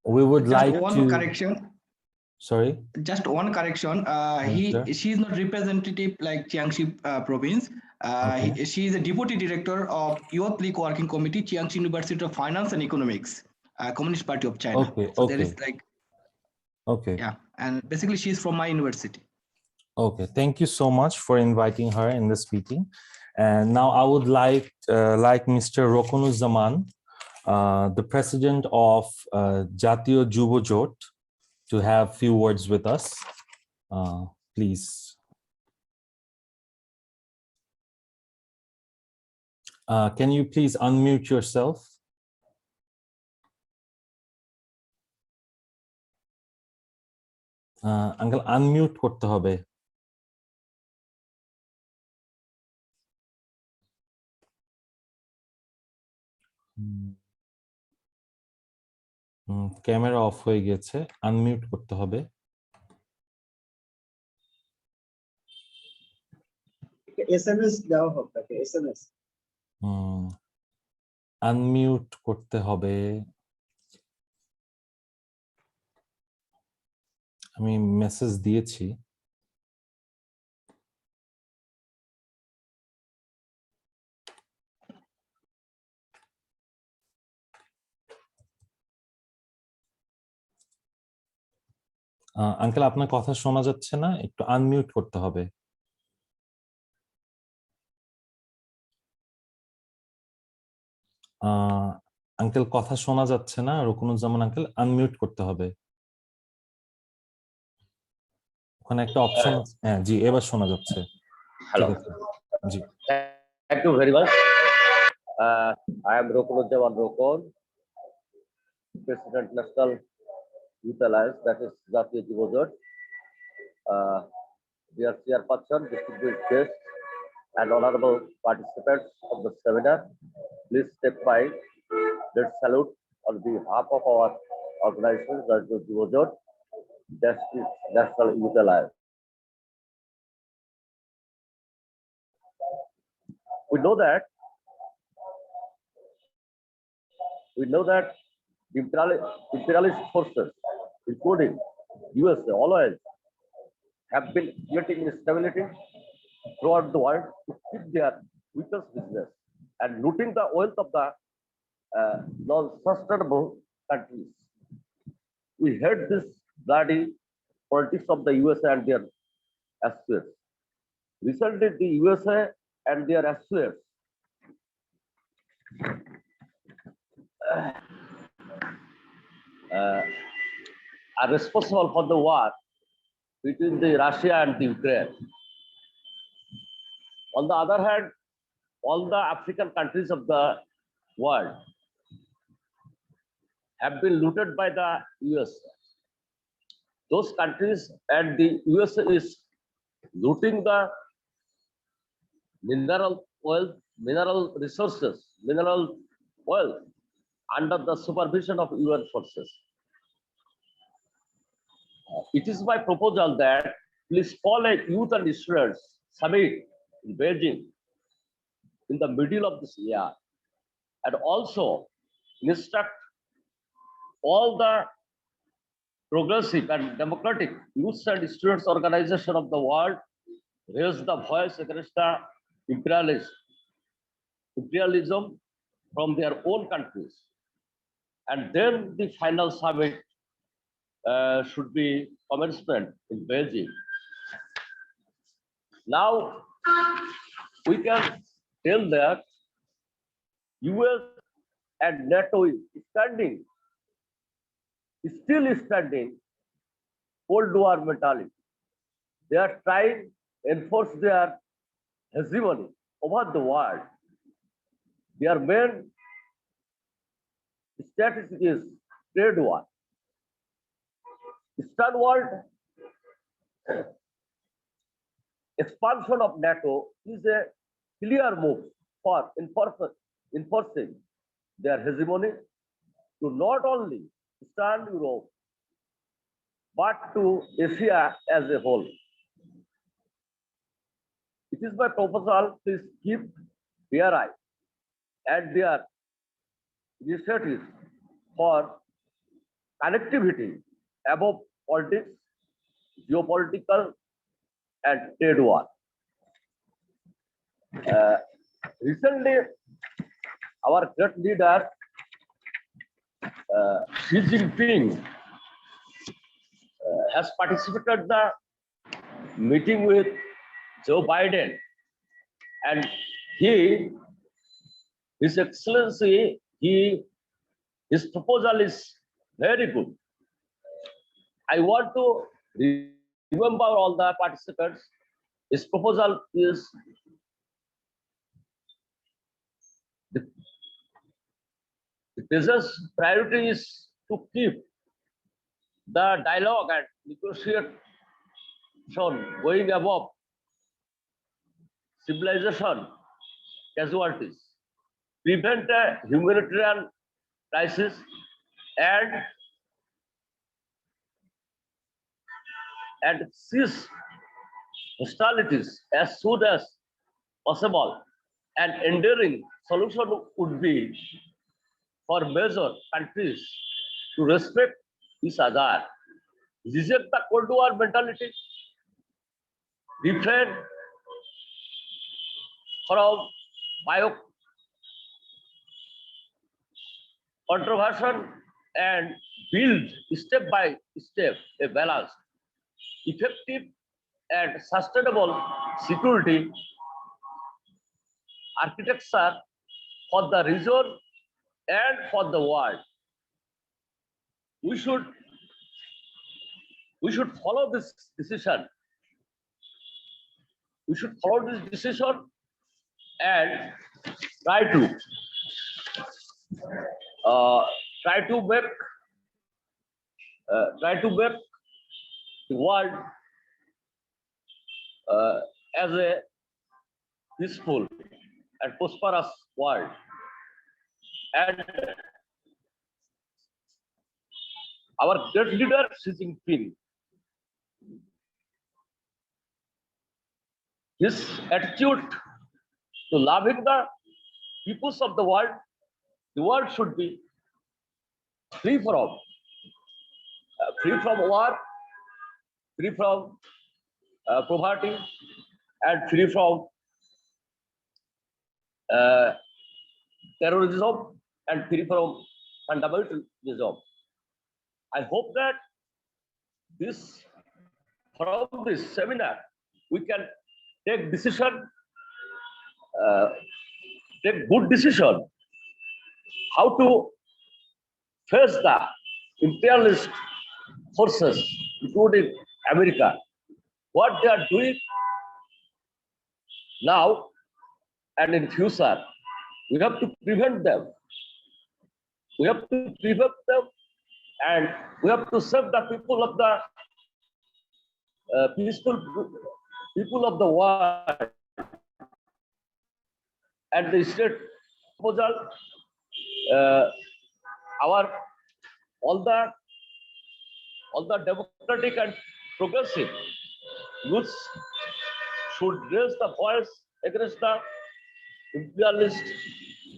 would just like one to. correction. Sorry. Just one correction. She is not representative like Jiangxi province. Okay. She is a deputy director of Youth League Working Committee, Jiangxi University of Finance and Economics, Communist Party of China. Okay. So okay. there is like, okay. yeah, and basically she is from my university. Okay. Thank you so much for inviting her in this meeting. And now I would like Mr. Rokonuzaman, the president of Jatiyo Jubo Jot, to have few words with us. Please. Can you please unmute yourself? Uncle, unmute korte hobe. Camera off হয়ে গেছে, unmute করতে হবে। SMS দেওয়া হোক তাকে, SMS unmute করতে হবে। আমি মেসেজ দিয়েছি। আঙ্কেল আপনার কথা শোনা যাচ্ছে না, একটু আনমিউট করতে হবে। আঙ্কেল কথা শোনা যাচ্ছে না, রুকনুজ্জামান আঙ্কেল, আনমিউট করতে হবে। ওখানে একটা অপশন আছে, হ্যাঁ জি এবার শোনা যাচ্ছে। Hello. G. Thank you very much. I am Rokunujjaman Rokon, President National Youth Alliance, that is Jatiyo Jubo Jot. Dear Chairperson, distinguished guests, and honorable participants of the seminar, please take my great salute on behalf of our organization, Jatiyo Jubo Jot, that is National Youth Alliance. We know that imperialist forces, including USA, always have been creating instability throughout the world to keep their weakest business and looting the wealth of the non-sustainable countries. We hate this bloody politics of the USA and their associates. Recently, the USA and their associates are responsible for the war between the Russia and the Ukraine. On the other hand, all the African countries of the world have been looted by the US. Those countries and the US is looting the mineral wealth, mineral resources, mineral wealth under the supervision of UN forces. It is my proposal that please call a youth and students summit in Beijing in the middle of this year, and also instruct all the progressive and democratic youth and students organization of the world raise the voice against the imperialism from their own countries, and then the final summit should be commencement in Beijing. Now we can tell that US and NATO is still standing Cold War mentality. They are trying to enforce their hegemony over the world. Their main statistic is trade war. Eastern world expansion of NATO is a clear move for enforcing their hegemony to not only Eastern Europe but to Asia as a whole. It is my proposal, please keep their eye and their initiatives for connectivity above politics, geopolitical, and trade war. Recently, our great leader, Xi Jinping, has participated in the meeting with Joe Biden, and His Excellency, his proposal is very good. I want to remember all the participants. His proposal is the business priority is to keep the dialogue and negotiation going above civilization casualties, prevent a humanitarian crisis, and cease hostilities as soon as possible. An enduring solution would be for major countries to respect each other, reject the Cold War mentality, refrain from controversy, and build step by step a balanced, effective, and sustainable security architecture for the region and for the world. We should follow this decision. We should follow this decision and try to make the world as a peaceful and prosperous world. And our great leader Xi Jinping, his attitude to loving the peoples of the world should be free from war, free from poverty, and free from terrorism, and free from fundamentalism. I hope that from this seminar we can take good decision how to face the imperialist forces, including America, what they are doing now and in future. We have to prevent them. We have to prevent them, and we have to serve the people of the peaceful people of the world. And the state proposal, all the democratic and progressive youths should raise the voice against the imperialist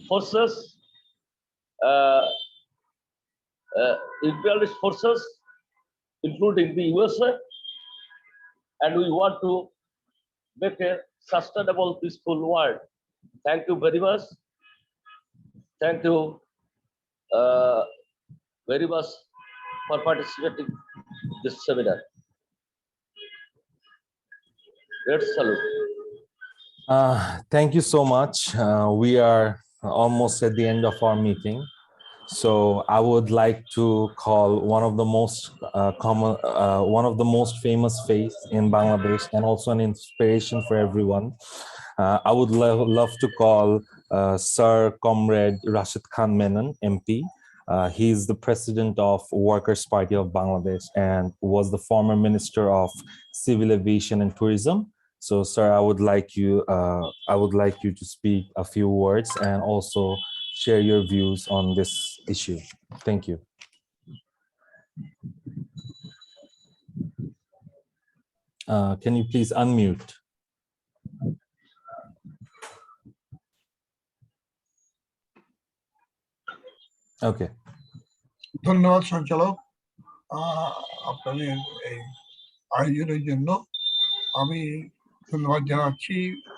forces, including the USA, and we want to make a sustainable, peaceful world. Thank you very much. Thank you very much for participating in this seminar. Great salute. Thank you so much. We are almost at the end of our meeting. So I would like to call one of the most one of the most famous face in Bangladesh and also an inspiration for everyone. I would love to call Sir Comrade Rashid Khan Menon, MP. He's the president of Workers' Party of Bangladesh and was the former Minister of Civil Aviation and Tourism. So, sir, I would like you to speak a few words and also share your views on this issue. Thank you. Can you please unmute? Okay. ধন্যবাদ সঞ্চালক আপনাদের এই আয়োজনের জন্য আমি ধন্যবাদ জানাচ্ছি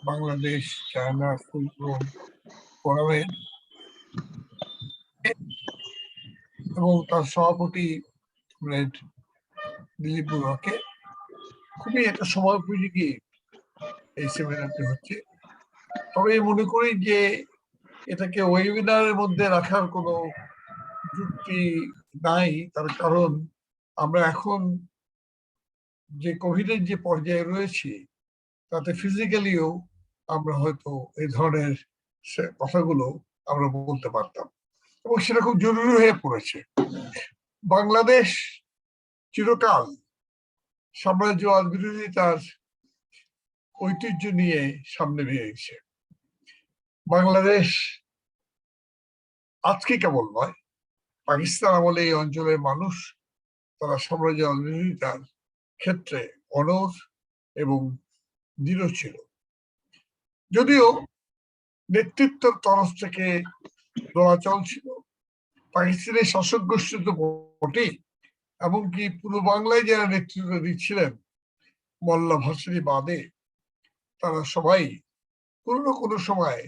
Bangladesh China ফুলপ্রুন ফোরামের এবং তার সভাপতি দিলীপ বড়ুয়াকে। খুবই একটা সময় উপযোগী এই সেমিনারটি হচ্ছে, তবে মনে করি যে এটাকে ওয়েবিনারের মধ্যে রাখার কোনো যুক্তি নাই, তার কারণ আমরা এখন যে কোভিডের যে পর্যায়ে রয়েছি তাতে ফিজিক্যালিও আমরা হয়তো এই ধরনের কথাগুলো আমরা বলতে পারতাম এবং সেটা খুব জরুরি হয়ে পড়েছে। বাংলাদেশ চিরকাল সাম্রাজ্যবাদ বিরোধিতার ঐতিহ্য নিয়ে সামনে বেরিয়েছে। বাংলাদেশ আজকে কেবল নয়, পাকিস্তান আমলে এই অঞ্চলের মানুষ তারা সাম্রাজ্যবাদ বিরোধিতার ক্ষেত্রে অনড় এবং দৃঢ় ছিল। যদিও নেতৃত্বের তরফ থেকে দোলাচল ছিল, পাকিস্তানের শাসক গোষ্ঠী তো বটেই, এমনকি পূর্ব বাংলায় যারা নেতৃত্ব দিচ্ছিলেন মোল্লা ভাসানী বাদে তারা সবাই কোনো না কোনো সময়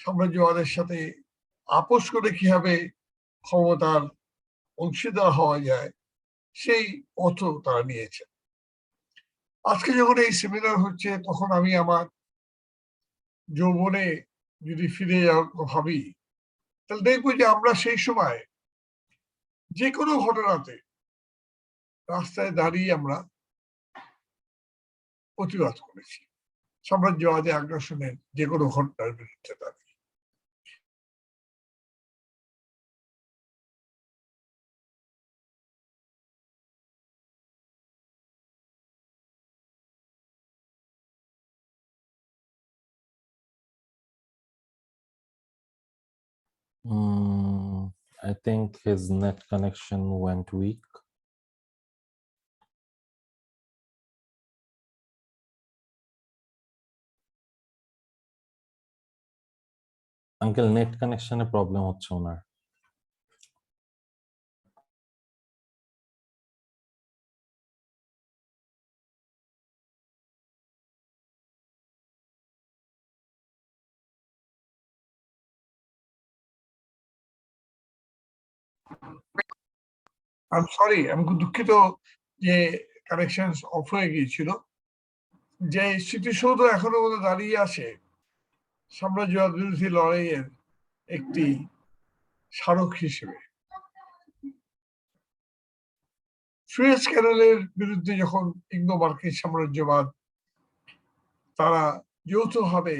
সাম্রাজ্যবাদের সাথে আপোষ করে কিভাবে ক্ষমতার অংশীদার হওয়া যায় সেই পথও তারা নিয়েছে। আজকে যখন এই সেমিনার হচ্ছে তখন আমি আমার যৌবনে যদি ফিরে যাওয়ার ভাবি তাহলে দেখবো যে আমরা সেই সময় যে কোনো ঘটনাতে রাস্তায় দাঁড়িয়ে আমরা প্রতিবাদ করেছি, সাম্রাজ্যবাদী আগ্রাসনের যে কোনো ঘটনার বিরুদ্ধে দাঁড়িয়ে। I think his net connection went weak. Uncle, net connection A problem হচ্ছে ওনার। I'm sorry, আমি খুব দুঃখিত যে কানেকশন অফ হয়ে গিয়েছিল। যে স্মৃতিসৌধ এখনো মধ্যে দাঁড়িয়ে আছে সাম্রাজ্যবাদ বিরোধী লড়াইয়ের একটি স্মারক হিসেবে। সুয়েজ ক্যানেলের বিরুদ্ধে যখন ইংলো মার্কিন সাম্রাজ্যবাদ তারা যৌথভাবে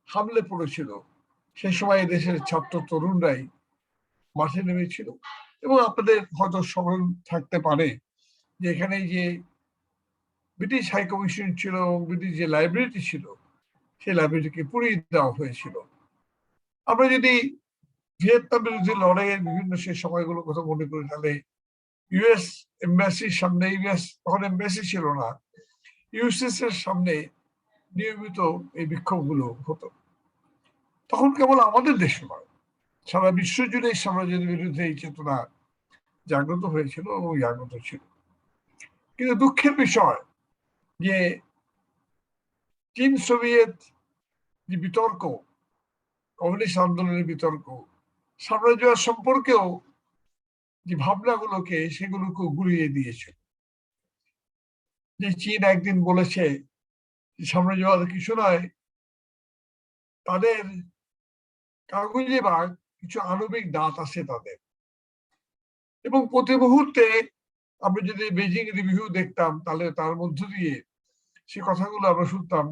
হামলে পড়েছিল, সেই সময় দেশের ছাত্র তরুণরাই মাঠে নেমেছিল। এবং আপনাদের হয়তো স্মরণ থাকতে পারে যে এখানে যে ব্রিটিশ হাই কমিশন ছিল এবং ব্রিটিশ যে লাইব্রেরিটি ছিল সেই লাইব্রেরিটিকে পুড়িয়ে দেওয়া হয়েছিল। আমরা যদি ভিয়েতনাম বিরোধী লড়াইয়ের বিভিন্ন সেই সময়গুলোর কথা মনে করি তাহলে ইউএস এম্বাসির সামনে, ইউএস তখন এম্বাসি ছিল না, ইউএসএস এর সামনে নিয়মিত এই বিক্ষোভগুলো হতো। তখন কেবল আমাদের দেশে নয়, সারা বিশ্ব জুড়ে সাম্রাজ্যের বিরুদ্ধে এই চেতনা জাগ্রত হয়েছিল এবং জাগ্রত ছিল। কিন্তু দুঃখের বিষয় যে চীন সোভিয়েত যে বিতর্ক, কমিউনিস্ট আন্দোলনের বিতর্ক, সাম্রাজ্যবাদ সম্পর্কেও যে ভাবনাগুলোকে সেগুলোকে গুলিয়ে দিয়েছিল। যে চীন একদিন বলেছে সাম্রাজ্যবাদ কিছু নয়, তাদের কাগজে বা কিছু আণবিক দাঁত আছে তাদের, এবং প্রতি মুহূর্তে আমরা যদি বেজিং রিভিউ দেখতাম তাহলে তার মধ্য দিয়ে সে কথাগুলো আমরা শুনতাম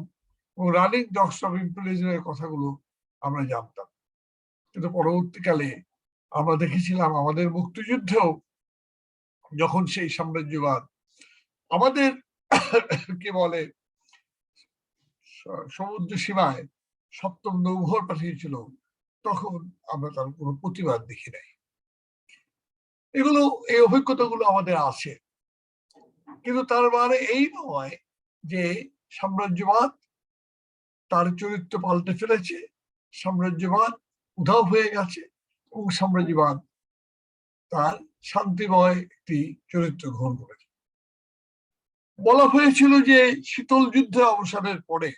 এবং রানিং ডগস অফ ইম্পেরিয়ালিজমের কথাগুলো আমরা জানতাম। কিন্তু পরবর্তীকালে আমরা দেখেছিলাম আমাদের মুক্তিযুদ্ধেও যখন সেই সাম্রাজ্যবাদ আমাদের কি বলে সমুদ্র সীমায় সপ্তম নৌবহর পাঠিয়েছিল, তখন আমরা তার কোনো প্রতিবাদ দেখি নাই। এগুলো এই অভিজ্ঞতাগুলো আমাদের আছে, কিন্তু তার মানে এই নয় যে সাম্রাজ্যবাদ তার চরিত্র পাল্টে ফেলেছে, সাম্রাজ্যবাদ উধাও হয়ে গেছে এবং সাম্রাজ্যবাদ তার শান্তিময় একটি চরিত্র গ্রহণ করেছে। বলা হয়েছিল যে শীতল যুদ্ধের অবসানের পরে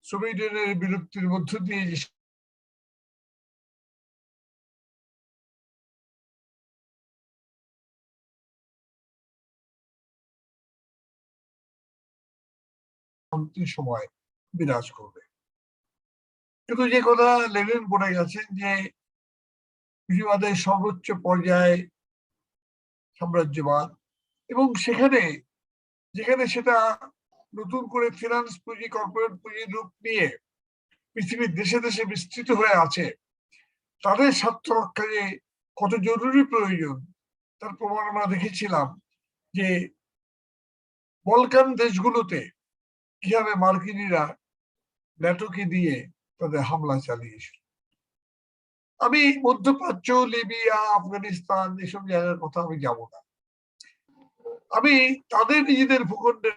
সোভিয়েত ইউনিয়নের বিরক্তির মধ্য দিয়ে যে শান্তির সময় বিরাজ করবে। কিন্তু যে কথা লেনিন বলে গেছেন যে পুঁজিবাদের সর্বোচ্চ পর্যায়ে সাম্রাজ্যবাদ, এবং যেখানে সেটা নতুন করে ফিনান্স পুঁজি, কর্পোরেট পুঁজির রূপ নিয়ে পৃথিবীর দেশে দেশে বিস্তৃত হয়ে আছে, তাদের স্বার্থ রক্ষা যে কত জরুরি প্রয়োজন তার প্রমাণ আমরা দেখেছিলাম যে বলকান দেশগুলোতে কিভাবে মার্কিনীরা ন্যাটোকে দিয়ে তাদের হামলা চালিয়েছিল। আমি মধ্যপ্রাচ্য, লিবিয়া, আফগানিস্তান এসব জায়গার কথা আমি যাব না। আমি তাদের নিজেদের ভূখণ্ডের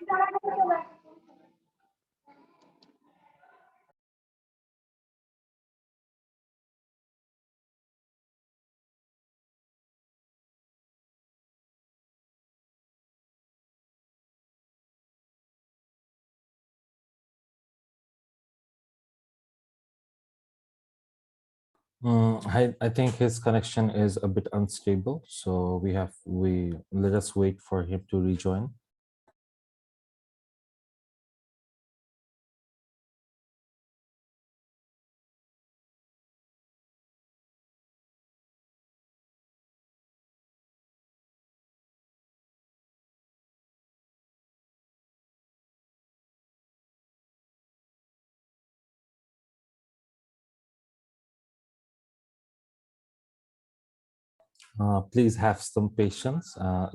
I think his connection is a bit unstable, so we let us wait for him to rejoin. Please have some patience.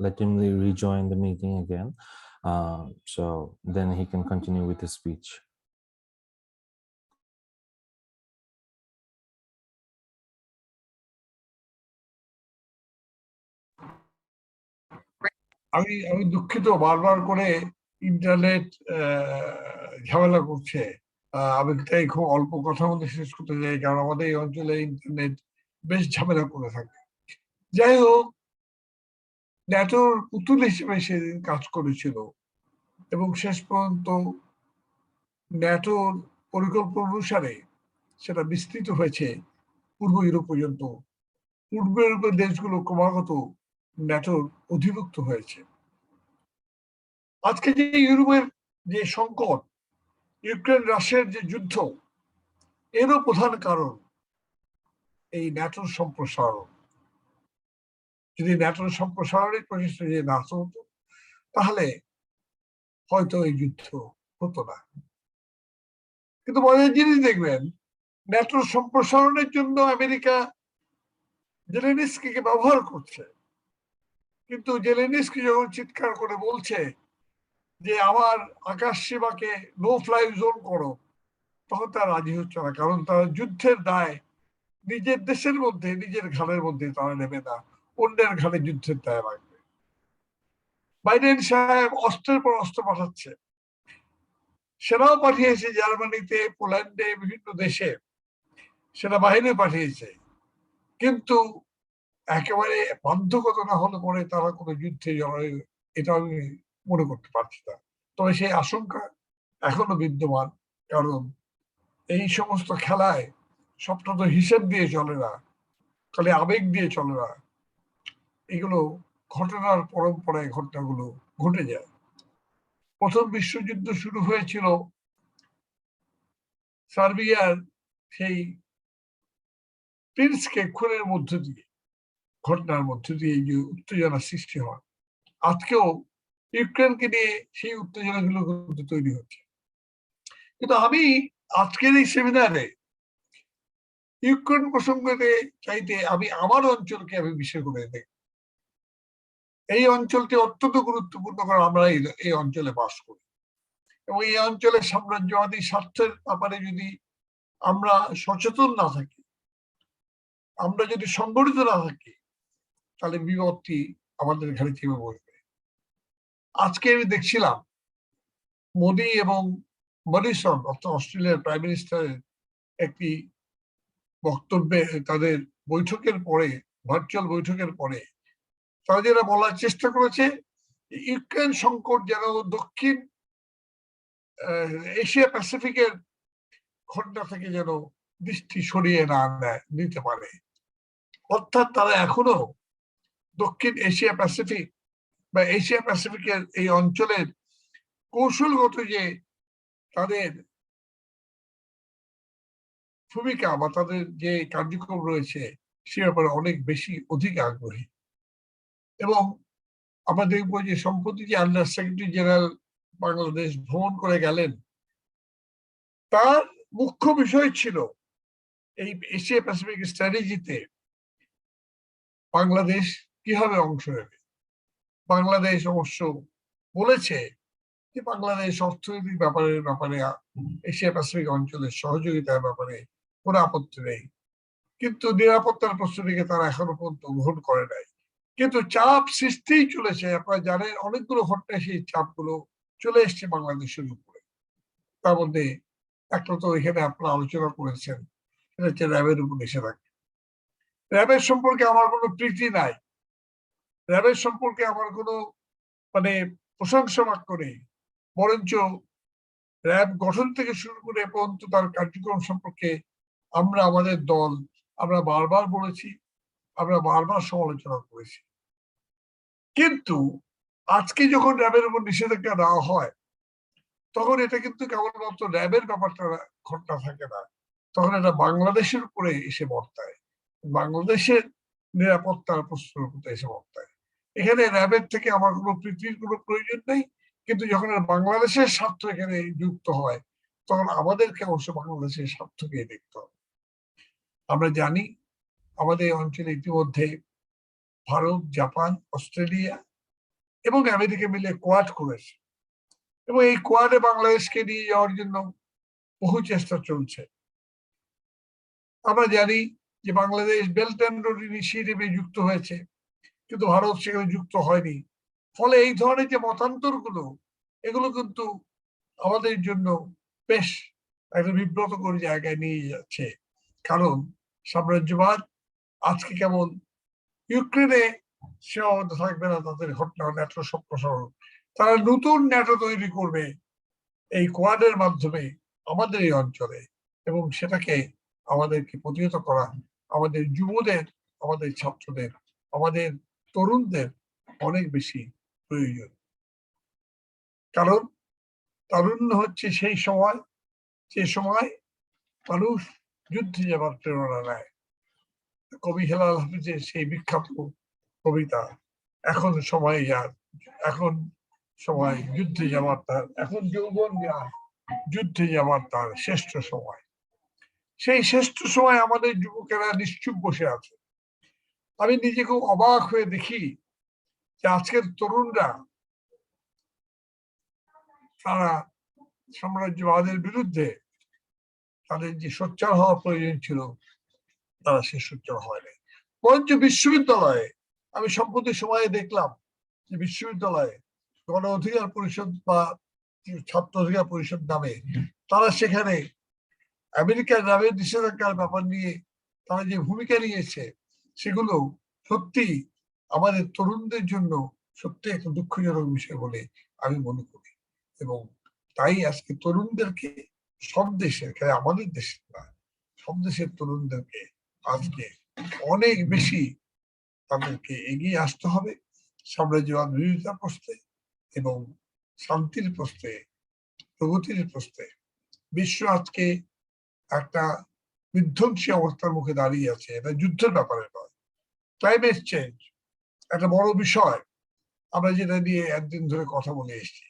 Let him rejoin the meeting again, so then he can continue with his speech. আমি দুঃখিত, বারবার করে internet ঝামেলা করছে। আমি তাই খুব অল্প কথা মধ্যে শেষ করতে চাই, কারণ আমাদের এই অঞ্চলে ইন্টারনেট বেশ ঝামেলা করে থাকে। যাই হোক, ন্যাটোর পুতুল হিসেবে সেদিন কাজ করেছিল এবং শেষ পর্যন্ত ন্যাটোর পরিকল্পনা অনুসারে সেটা বিস্তৃত হয়েছে পূর্ব ইউরোপ পর্যন্ত। পূর্ব ইউরোপের দেশগুলো ক্রমাগত ন্যাটোর অধিভুক্ত হয়েছে। আজকে যে ইউরোপের যে সংকট, ইউক্রেন রাশিয়ার যে যুদ্ধ, এরও প্রধান কারণ এই ন্যাটোর সম্প্রসারণ। যদি ন্যাটোর সম্প্রসারণের প্রচেষ্টা যে না হতো তাহলে হয়তো এই যুদ্ধ হতো না। কিন্তু মজার জিনিস দেখবেন, ন্যাটোর সম্প্রসারণের জন্য আমেরিকা জেলেনস্কিকে ব্যবহার করছে, কিন্তু জেলেনস্কি যখন চিৎকার করে বলছে যে আমার আকাশ সীমাকে নো ফ্লাই জোন করো, তখন তারা রাজি হচ্ছে না, কারণ তারা যুদ্ধের দায় নিজের দেশের মধ্যে, নিজের ঘাড়ের মধ্যে তারা নেবে না, অন্যের ঘাড়ে যুদ্ধের দায় রাখবে। বাইডেন সাহেব অস্ত্রের পর অস্ত্র পাঠাচ্ছে, সেনাও পাঠিয়েছে জার্মানিতে, পোল্যান্ডে, বিভিন্ন দেশে সেনাবাহিনী পাঠিয়েছে, কিন্তু একেবারে বাধ্যগত না হলে পরে তারা কোনো যুদ্ধে জড়ায়, এটা আমি মনে করতে পারছি না। তবে সেই আশঙ্কা এখনো বিদ্যমান, কারণ এই সমস্ত খেলায় সবটা তো হিসেব দিয়ে চলে না, খালি আবেগ দিয়ে চলে না, এগুলো ঘটনার পরম্পরায় ঘটনাগুলো ঘটে যায়। প্রথম বিশ্বযুদ্ধ শুরু হয়েছিল সার্বিয়ার সেই প্রিন্সকে খুনের মধ্য দিয়ে, ঘটনার মধ্যে দিয়ে যে উত্তেজনা সৃষ্টি হয়, আজকেও ইউক্রেনকে নিয়ে সেই উত্তেজনাগুলো কিন্তু তৈরি হচ্ছে। কিন্তু আমি আজকের এই সেমিনারে ইউক্রেন প্রসঙ্গে চাইতে আমি আমার অঞ্চলকে আমি বিষয় করে দেই। এই অঞ্চলটি অত্যন্ত গুরুত্বপূর্ণ, কারণ আমরা এই অঞ্চলে বাস করি এবং এই অঞ্চলের সাম্রাজ্যবাদী স্বার্থের ব্যাপারে যদি আমরা সচেতন না থাকি, আমরা যদি সংগঠিত না থাকি, তাহলে বিপদটি আমাদের ঘাড়ে চেপে বসবে। আজকে আমি দেখছিলাম মোদি এবং মরিসন অর্থাৎ অস্ট্রেলিয়ার প্রাইম মিনিস্টারের একটি বক্তব্যে, তাদের বৈঠকের পরে, ভার্চুয়াল বৈঠকের পরে তারা যেটা বলার চেষ্টা করেছে, ইউক্রেন সংকট যেন দক্ষিণ এশিয়া প্যাসিফিকের ঘটনা থেকে যেন দৃষ্টি সরিয়ে না নিতে পারে। অর্থাৎ তারা এখনো দক্ষিণ এশিয়া প্যাসিফিক বা এশিয়া প্যাসিফিকের এই অঞ্চলের কৌশলগত যে তাদের ভূমিকা বা তাদের যে কার্যক্রম রয়েছে সে ব্যাপারে অনেক বেশি অধিক আগ্রহী। এবং আমরা দেখবো যে সম্প্রতি যে আন্ডার সেক্রেটারি জেনারেল বাংলাদেশ ভ্রমণ করে গেলেন, তার মুখ্য বিষয় ছিল এই এশিয়া প্যাসিফিক স্ট্র্যাটেজিতে বাংলাদেশ কিভাবে অংশ নেবে। বাংলাদেশ অবশ্য বলেছে যে বাংলাদেশ অর্থনৈতিক ব্যাপারে এশিয়া প্যাসিফিক অঞ্চলের সহযোগিতার ব্যাপারে কোনো আপত্তি নেই, কিন্তু নিরাপত্তার প্রশ্নটিকে তারা এখনো পর্যন্ত গ্রহণ করে নাই। কিন্তু চাপ সৃষ্টিই চলেছে। আপনারা জানেন অনেকগুলো ঘটনায় সেই চাপগুলো চলে এসছে বাংলাদেশের উপরে। তার মধ্যে একটা তো এখানে আপনারা আলোচনা করেছেন, সেটা হচ্ছে র্যাবের উপর নিষেধাজ্ঞা। র্যাবের সম্পর্কে আমার কোনো প্রীতি নাই, র্যাবের সম্পর্কে আমার কোনো প্রশংসা বাক্য নেই, বরঞ্চ র্যাব গঠন থেকে শুরু করে পর্যন্ত তার কার্যক্রম সম্পর্কে আমরা আমাদের দল আমরা বারবার বলেছি, আমরা বারবার সমালোচনা করেছি। কিন্তু আজকে যখন র্যাবের উপর নিষেধাজ্ঞা দেওয়া হয়, তখন এটা কিন্তু কেবলমাত্র র্যাবের ব্যাপারটা ঘটনা থাকে না, তখন এটা বাংলাদেশের উপরে এসে বর্তায়, বাংলাদেশের নিরাপত্তার প্রশ্নের উপরে এসে বর্তায়। এখানে র্যাবের থেকে আমার কোনো পৃথিবীর কোনো প্রয়োজন নেই, কিন্তু যখন বাংলাদেশের স্বার্থ এখানে যুক্ত হয়, তখন আমাদেরকে অবশ্য বাংলাদেশের স্বার্থকে দেখতে হবে। আমরা জানি আমাদের অঞ্চলে ইতিমধ্যে ভারত, জাপান, অস্ট্রেলিয়া এবং আমেরিকা মিলে কোয়াড করেছে এবং এই কোয়াডে বাংলাদেশকে নিয়ে যাওয়ার জন্য বহু চেষ্টা চলছে। আমরা জানি যে বাংলাদেশ বেল্ট অ্যান্ড রোড ইনিশিয়েটিভে যুক্ত হয়েছে, কিন্তু ভারত সেখানে যুক্ত হয়নি। ফলে এই ধরনের যে মতান্তর গুলো, এগুলো কিন্তু আমাদের জন্য বেশ একটা বিব্রতকর জায়গায় নিয়ে যাচ্ছে। কারণ সাম্রাজ্যবাদ আজকে কেবল ইউক্রেনে সীমাবদ্ধ থাকবে না, তাদের ঘটনা ন্যাটো সম্প্রসারণ, তারা নতুন ন্যাটো তৈরি করবে এই কোয়াডের মাধ্যমে আমাদের এই অঞ্চলে, এবং সেটাকে আমাদেরকে প্রতিহত করা আমাদের যুবদের, আমাদের ছাত্রদের, আমাদের তরুণদের অনেক বেশি প্রয়োজন। কারণ তারুণ্য হচ্ছে সেই সময় যে সময় মানুষ যুদ্ধে যাবার প্রেরণা নেয়। কবি হেলাল হাফিজের সেই বিখ্যাত কবিতা, এখন সময় যার, এখন সময় যুদ্ধে যাবার তার, এখন যৌবন যার, যুদ্ধে যাবার তার শ্রেষ্ঠ সময়। সেই শ্রেষ্ঠ সময় আমাদের যুবকেরা নিশ্চুপ বসে আছে। আমি নিজেকে অবাক হয়ে দেখি যে আজকের তরুণরা, তারা সাম্রাজ্যবাদের বিরুদ্ধে তাদের যে সোচ্চার হওয়া প্রয়োজন ছিল, তারা সে সোচ্চার হয়নি। বরঞ্চ বিশ্ববিদ্যালয়ে আমি সম্প্রতি সময়ে দেখলাম যে বিশ্ববিদ্যালয়ে গণ অধিকার পরিষদ বা ছাত্র অধিকার পরিষদ নামে তারা সেখানে আমেরিকার র্যাবের নিষেধাজ্ঞার ব্যাপার নিয়ে তারা যে ভূমিকা নিয়েছে, সেগুলো সত্যি আমাদের তরুণদের জন্য সত্যি একটা দুঃখজনক বিষয় বলে আমি মনে করি। এবং তাই আজকে তরুণদেরকে সব দেশের, আমাদের দেশের না, সব দেশের তরুণদেরকে আজকে অনেক বেশি তাদেরকে এগিয়ে আসতে হবে সাম্রাজ্যবাদ বিরোধিতা প্রশ্নে এবং শান্তির প্রশ্নে, প্রগতির প্রশ্নে। বিশ্ব আজকে একটা বিধ্বংসী অবস্থার মুখে দাঁড়িয়ে আছে। এটা যুদ্ধের ব্যাপারে নয়, ক্লাইমেট চেঞ্জ একটা বড় বিষয়, আমরা যেটা নিয়ে একদিন ধরে কথা বলে এসেছি,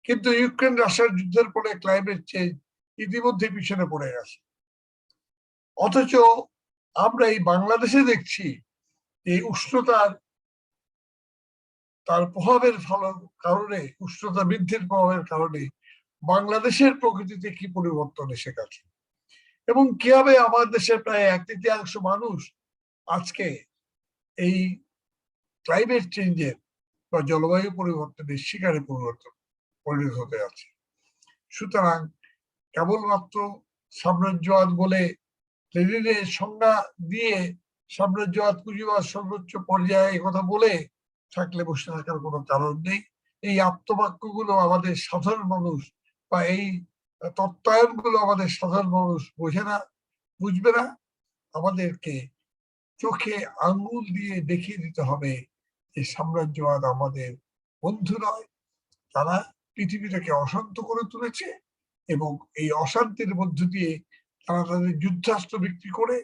কিন্তু ইউক্রেন রাশিয়ার যুদ্ধের পরে ক্লাইমেট চেঞ্জ ইতিমধ্যে পিছনে পড়ে গেছে। অথচ আমরা এই বাংলাদেশে দেখছি এই উষ্ণতার তার প্রভাবের কারণে, উষ্ণতা বৃদ্ধির প্রভাবের কারণে বাংলাদেশের প্রকৃতিতে কি পরিবর্তন এসে গেছে, এবং কিভাবে আমার দেশের প্রায় 1/3 মানুষ আজকে এই ক্লাইমেট চেঞ্জের বা জলবায়ু পরিবর্তনের শিকারে পরিণত হতে আছে। সুতরাং কেবলমাত্র সাম্রাজ্যবাদ বলে লেনিনের সংজ্ঞা দিয়ে সাম্রাজ্যবাদ পুঁজিবাদ সর্বোচ্চ পর্যায়ে কথা বলে থাকলে বসে থাকার কোনো কারণ নেই। এই আপ্তবাক্যগুলো আমাদের সাধারণ মানুষ বা এই তত্ত্বায়নগুলো আমাদের সাধারণ মানুষ বোঝে না, বুঝবে না। আমাদেরকে চোখে আঙ্গুল দিয়ে দেখিয়ে দিতে হবে যে সাম্রাজ্যবাদ আমাদের বন্ধু নয়, তারা পৃথিবীটাকে অশান্ত করে তুলেছে এবং এই অশান্তির মধ্য দিয়ে তারা তাদের যুদ্ধাস্ত্র বিক্রি করে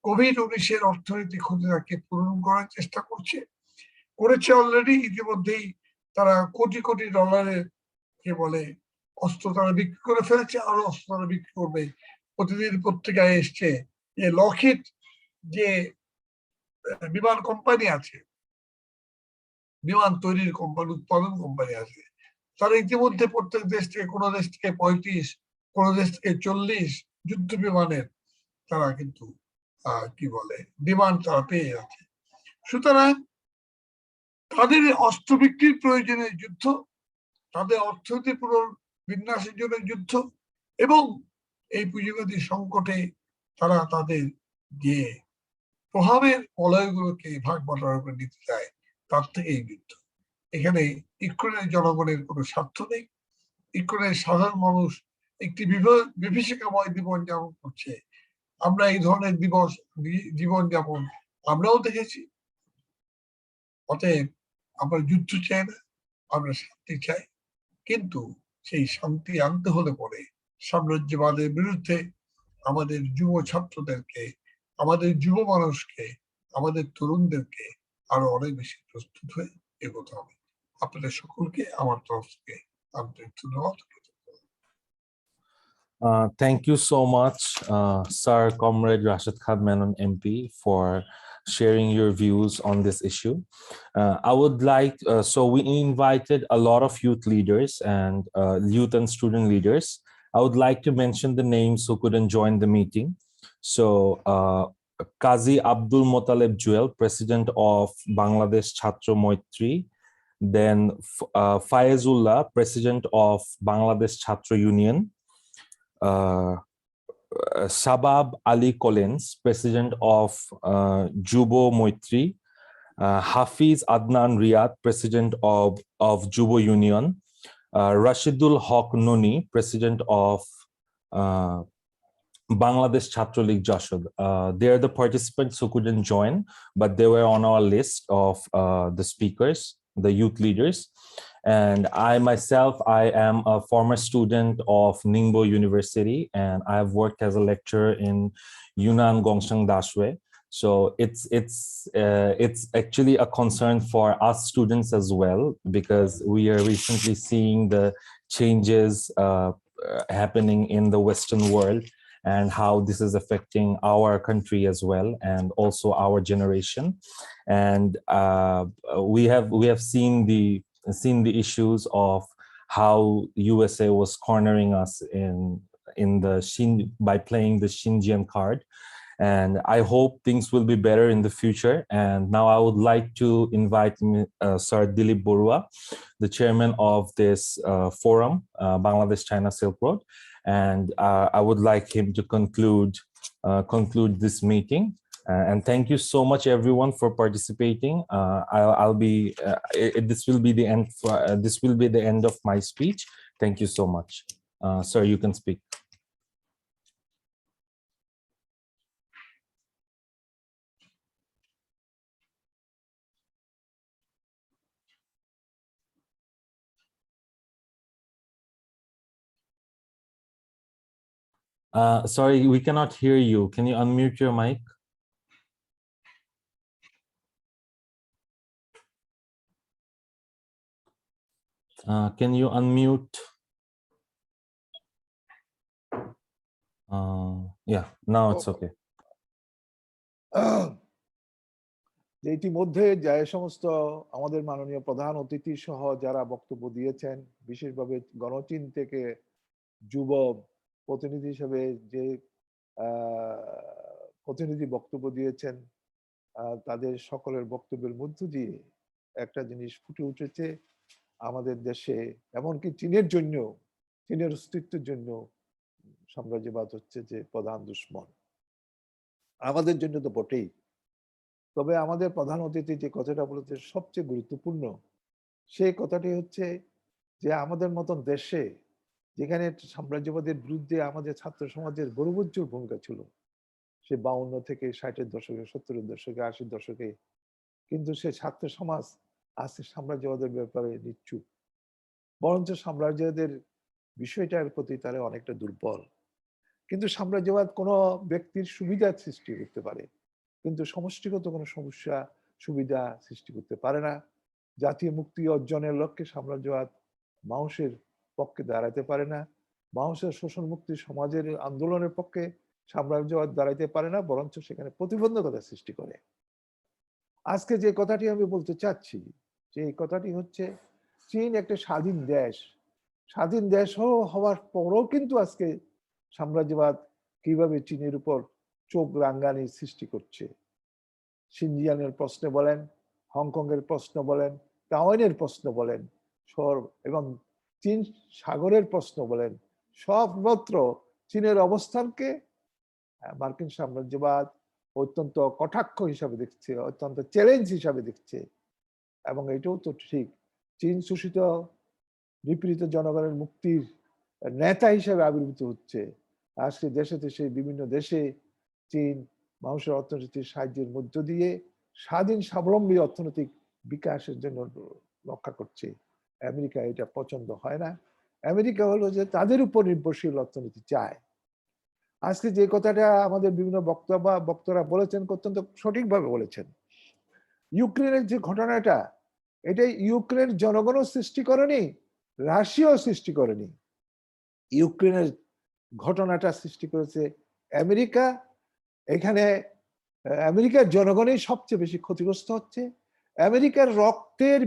কোভিড-19 অর্থনৈতিক ক্ষতিটাকে পূরণ করার চেষ্টা করেছে অলরেডি। ইতিমধ্যেই তারা কোটি কোটি ডলারের কে বলে অস্ত্র তারা বিক্রি করে ফেলেছে, আরো অস্ত্র তারা বিক্রি করবে। প্রতিদিন পত্রিকায় এসছে যে লকহিড যে বিমান কোম্পানি আছে, বিমান তৈরির কোম্পানি, উৎপাদন কোম্পানি আছে, তারা ইতিমধ্যে প্রত্যেক দেশ থেকে, কোনো দেশ থেকে 35, কোনো দেশ থেকে 40 যুদ্ধ বিমানের তারা কিন্তু কি বলে ডিমান্ড তারা পেয়ে যাচ্ছে। সুতরাং তাদের অস্ত্র বিক্রির প্রয়োজনে যুদ্ধ, তাদের অর্থনৈতিক পুনর্বিন্যাসের জন্য যুদ্ধ, এবং এই পুঁজিবাদী সংকটে তারা তাদের যে প্রভাবের বলয়গুলোকে ভাগ বাটোয়ারা করে নিতে চায়, তার থেকে এই যুদ্ধ। এখানে ইউক্রেনের জনগণের কোনো স্বার্থ নেই। ইউক্রেনের সাধারণ মানুষ একটি বিভীষিকাময় জীবন যাপন করছে। আমরা এই ধরনের জীবন যাপন আমরাও দেখেছি। অতএব আমরা যুদ্ধ চাই না, আমরা শান্তি চাই। কিন্তু সেই শান্তি আনতে হলে পরে সাম্রাজ্যবাদের বিরুদ্ধে আমাদের যুব ছাত্রদেরকে, আমাদের যুব মানুষকে, আমাদের তরুণদেরকে আরো অনেক বেশি প্রস্তুত হয়ে এগোতে হবে। আপনাদের সকলকে আমার তরফ থেকে আন্তরিক ধন্যবাদ। Thank you so much, Sir Comrade Rashid Khan Menon MP, for sharing your views on this issue. I would like, so we invited a lot of youth leaders and youth and student leaders. I would like to mention the names who couldn't join the meeting. So Qazi Abdul Mottaleb Jewel, President of Bangladesh Chhatra Moitri, then Fayezullah, President of Bangladesh Chhatra Union, Shabab Ali Collins, President of Jubo Moitri, Hafiz Adnan Riyad, President of Jubo Union, Rashidul Haq Nuni, President of Bangladesh Chhatra League Jashod. They are the participants who couldn't join, but they were on our list of the speakers, the youth leaders. And I myself, I am a former student of Ningbo University, and I have worked as a lecturer in Yunnan Gongshang Dashwe. So it's actually a concern for us students as well, because we are recently seeing the changes happening in the Western world and how this is affecting our country as well, and also our generation. And we have seen the issues of how USA was cornering us by playing the Xinjiang card. And I hope things will be better in the future. And now I would like to invite Sir Dilip Borua, the chairman of this forum, Bangladesh China Silk Road. And I would like him to conclude this meeting. And thank you so much, everyone, for participating. This will be the end of my speech. Thank you so much. Sir, you can speak. Sorry, we cannot hear you. Can you unmute your mic? Can you unmute? Yeah, now it's okay. যে ইতিমধ্যে যে সমস্ত আমাদের মাননীয় প্রধান অতিথি সহ যারা বক্তব্য দিয়েছেন, বিশেষভাবে গণচীন থেকে যুব প্রতিনিধি হিসেবে যে প্রতিনিধি বক্তব্য দিয়েছেন, তাদের সকলের বক্তব্যের মধ্য দিয়ে একটা জিনিস ফুটে উঠেছে, আমাদের দেশে এমনকি চীনের জন্য, চীনের অস্তিত্বের জন্য সাম্রাজ্যবাদ হচ্ছে যে প্রধান দুশ্মন। আমাদের জন্য তো বটেই, তবে আমাদের প্রধান অতিথি যে কথাটা বলেছে সবচেয়ে গুরুত্বপূর্ণ, সেই কথাটি হচ্ছে যে আমাদের মতন দেশে যেখানে সাম্রাজ্যবাদের বিরুদ্ধে আমাদের ছাত্র সমাজের গৌরবোজ্জ্বল ভূমিকা ছিল, সে 52 থেকে 60-এর দশকে, 70-এর দশকে, 80-এর দশকে, কিন্তু সে ছাত্র সমাজ আজকে সাম্রাজ্যবাদের ব্যাপারে নিচ্ছুক, বরঞ্চ সাম্রাজ্যবাদের বিষয়টার প্রতি তারা অনেকটা দুর্বল। কিন্তু সাম্রাজ্যবাদ কোনো ব্যক্তির সুবিধা সৃষ্টি করতে পারে, কিন্তু সমষ্টিগত কোনো সমস্যা সুবিধা সৃষ্টি করতে পারে না। জাতীয় মুক্তি অর্জনের লক্ষ্যে সাম্রাজ্যবাদ মানুষের পক্ষে দাঁড়াতে পারে না, মানুষের শোষণ মুক্তি সমাজের আন্দোলনের পক্ষে সাম্রাজ্যবাদ দাঁড়াইতে পারে না, বরঞ্চ সেখানে প্রতিবন্ধকতা সৃষ্টি করে। আজকে যে কথাটি আমি বলতে চাচ্ছি, যে কথাটি হচ্ছে চীন একটা স্বাধীন দেশ, স্বাধীন দেশ হওয়ার পরও কিন্তু আজকে সাম্রাজ্যবাদ কিভাবে চীনের উপর চোখ রাঙ্গানি সৃষ্টি করছে। সিনজিয়ানের প্রশ্ন বলেন, হংকং এর প্রশ্ন বলেন, তাইওয়ানের প্রশ্ন বলেন, এবং চীন সাগরের প্রশ্ন বলেন, সর্বত্র চীনের অবস্থানকে মার্কিন সাম্রাজ্যবাদ অত্যন্ত কটাক্ষ হিসাবে দেখছে, অত্যন্ত চ্যালেঞ্জ হিসাবে দেখছে। এবং এটাও তো ঠিক, চীন শোষিত নিপীড়িত জনগণের মুক্তির নেতা হিসাবে আবির্ভূত হচ্ছে। আজকে দেশে দেশে বিভিন্ন দেশে চীন মানুষের অর্থনীতির সাহায্যের মধ্য দিয়ে স্বাধীন স্বাবলম্বী অর্থনৈতিক বিকাশের জন্য রক্ষা করছে। আমেরিকা এটা পছন্দ হয় না। আমেরিকা হলো যে তাদের উপর নির্ভরশীল অর্থনীতি চায়। আজকে যে কথাটা আমাদের বিভিন্ন বক্তারা বলেছেন, অত্যন্ত সঠিকভাবে বলেছেন। ইউক্রেনের যে ঘটনাটা, এটা ইউক্রেন জনগণও সৃষ্টি করেনি, রাশিয়াও সৃষ্টি করেনি। ইউক্রেনের ঘটনাটা সৃষ্টি করেছে আমেরিকা। এখানে আমেরিকার জনগণই সবচেয়ে বেশি ক্ষতিগ্রস্ত হচ্ছে। আমেরিকার রক্তের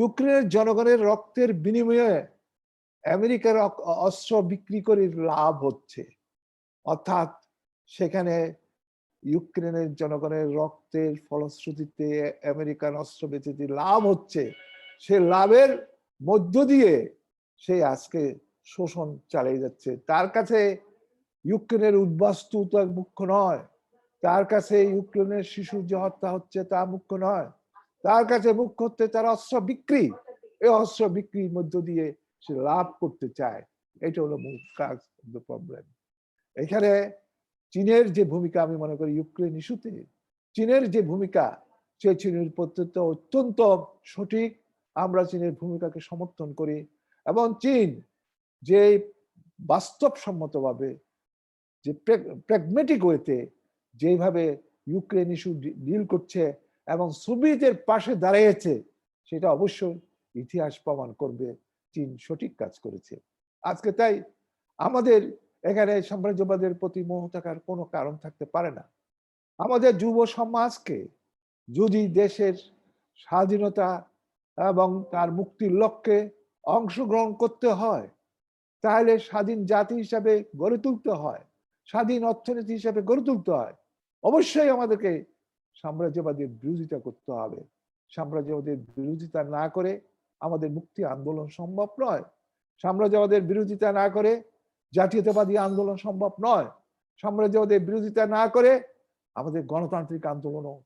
ইউক্রেনের জনগণের রক্তের বিনিময়ে আমেরিকার অস্ত্র বিক্রি করে লাভ হচ্ছে, অর্থাৎ সেখানে ইউক্রেনের জনগণের রক্তের ফলশ্রুতিতে আমেরিকান অস্ত্র বেচে যে লাভ হচ্ছে, সে লাভের মধ্য দিয়ে সে আজকে শোষণ চালিয়ে যাচ্ছে। তার কাছে ইউক্রেনের উদ্বাস্তু তো মুখ্য নয়, তার কাছে ইউক্রেনের শিশুর যে হত্যা হচ্ছে তা মুখ্য নয়, তার কাছে মুখ্য হচ্ছে তার অস্ত্র বিক্রি। এই অস্ত্র বিক্রির মধ্য দিয়ে সে লাভ করতে চায়, এটা হলো মূল কাজ, প্রবলেম। এখানে চীনের যে ভূমিকা, আমি মনে করি ইউক্রেন ইস্যুতে চীনের যে ভূমিকা, সে চীনের প্রতি অত্যন্ত সঠিক। আমরা চীনের ভূমিকাকে সমর্থন করি, এবং চীন যে বাস্তবসম্মতভাবে, যে প্র্যাগম্যাটিক ওয়েতে যেভাবে ইউক্রেন ইস্যু ডিল করছে এবং সোভিয়েতের পাশে দাঁড়িয়েছে, সেটা অবশ্যই ইতিহাস প্রমাণ করবে চীন সঠিক কাজ করেছে। আজকে তাই আমাদের এখানে সাম্রাজ্যবাদের প্রতি মোহ থাকার কোনো কারণ থাকতে পারে না। আমাদের যুব সমাজকে যদি দেশের স্বাধীনতা এবং তার মুক্তির লক্ষ্যে অংশগ্রহণ করতে হয়, তাহলে স্বাধীন জাতি হিসাবে গড়ে তুলতে হয়, স্বাধীন অর্থনীতি হিসাবে গড়ে তুলতে হয়, অবশ্যই আমাদেরকে সাম্রাজ্যবাদের বিরোধিতা করতে হবে। সাম্রাজ্যবাদের বিরোধিতা না করে আমাদের মুক্তি আন্দোলন সম্ভব নয়। সাম্রাজ্যবাদের বিরোধিতা না করে জাতীয়তাবাদী আন্দোলন সম্ভব নয়। সাম্রাজ্যবাদের বিরোধিতা না করে আমাদের গণতান্ত্রিক আন্দোলনও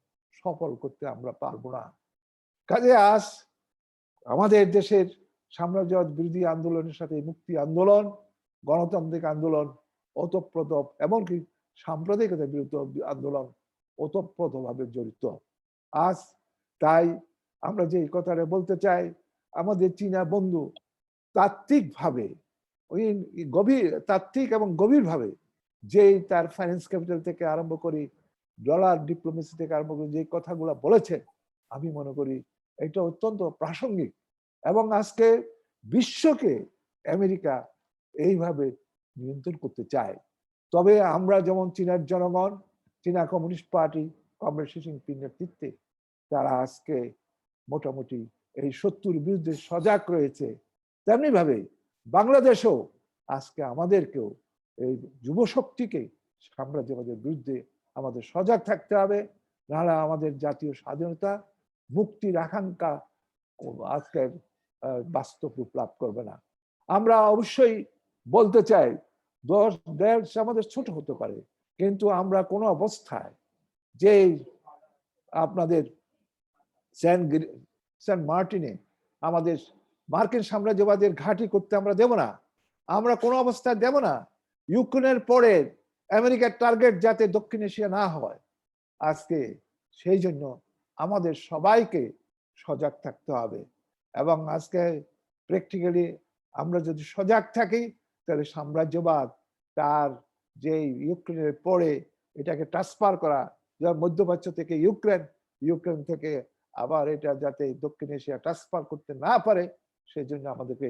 সফল করতে আমরা পারবো না। কাজে আজ আমাদের দেশের সাম্রাজ্যবাদ বিরোধী আন্দোলনের সাথে মুক্তি আন্দোলন, গণতান্ত্রিক আন্দোলন ওতপ্রোত, এমনকি সাম্প্রদায়িকতার বিরুদ্ধে আন্দোলন ওতপ্রোতভাবে জড়িত। আজ তাই আমরা যে কথাটা বলতে চাই, আমাদের চীনা বন্ধু তাত্ত্বিকভাবে, ওই তাত্ত্বিক এবং গভীরভাবে যে তার ফাইন্যান্স ক্যাপিটাল থেকে আরম্ভ করে ডলার ডিপ্লোমেসি থেকে আরম্ভ করে যে কথাগুলো বলেছেন, আমি মনে করি এটা অত্যন্ত প্রাসঙ্গিক এবং আজকে বিশ্বকে আমেরিকা এইভাবে নিয়ন্ত্রণ করতে চায়। তবে আমরা যেমন চীনের জনগণ, চীনা communist party comrade Xi Jinping নেতৃত্বে তারা আজকে মোটামুটি এই শত্রুর বিরুদ্ধে সজাগ রয়েছে, তেমনি ভাবে বাংলাদেশও আজকে আমাদেরকেও এই যুব শক্তিকে সাম্রাজ্যবাদের বিরুদ্ধে আমাদের সজাগ থাকতে হবে, নাহলে আমাদের জাতীয় স্বাধীনতা মুক্তির আকাঙ্ক্ষা আজকের বাস্তব রূপ লাভ করবে না। আমরা অবশ্যই বলতে চাই দেশ আমাদের ছোট হতে পারে, কিন্তু আমরা কোনো অবস্থায় যে আপনাদের সেন্ট মার্টিনে আমাদের মার্কিন সাম্রাজ্যবাদের ঘাঁটি করতে আমরা দেব না, আমরা কোনো অবস্থায় দেব না। ইউক্রেনের পরে আমেরিকার টার্গেট যাতে দক্ষিণ এশিয়া না হয়, আজকে সেই জন্য আমাদের সবাইকে সজাগ থাকতে হবে। এবং আজকে প্র্যাকটিক্যালি আমরা যদি সজাগ থাকি, তাহলে সাম্রাজ্যবাদ তার যে ইউক্রেনের পরে এটাকে ট্রান্সফার করা, যেমন মধ্যপ্রাচ্য থেকে ইউক্রেন থেকে আবার এটা যাতে দক্ষিণ এশিয়া ট্রান্সফার করতে না পারে, সেই জন্য আমাদেরকে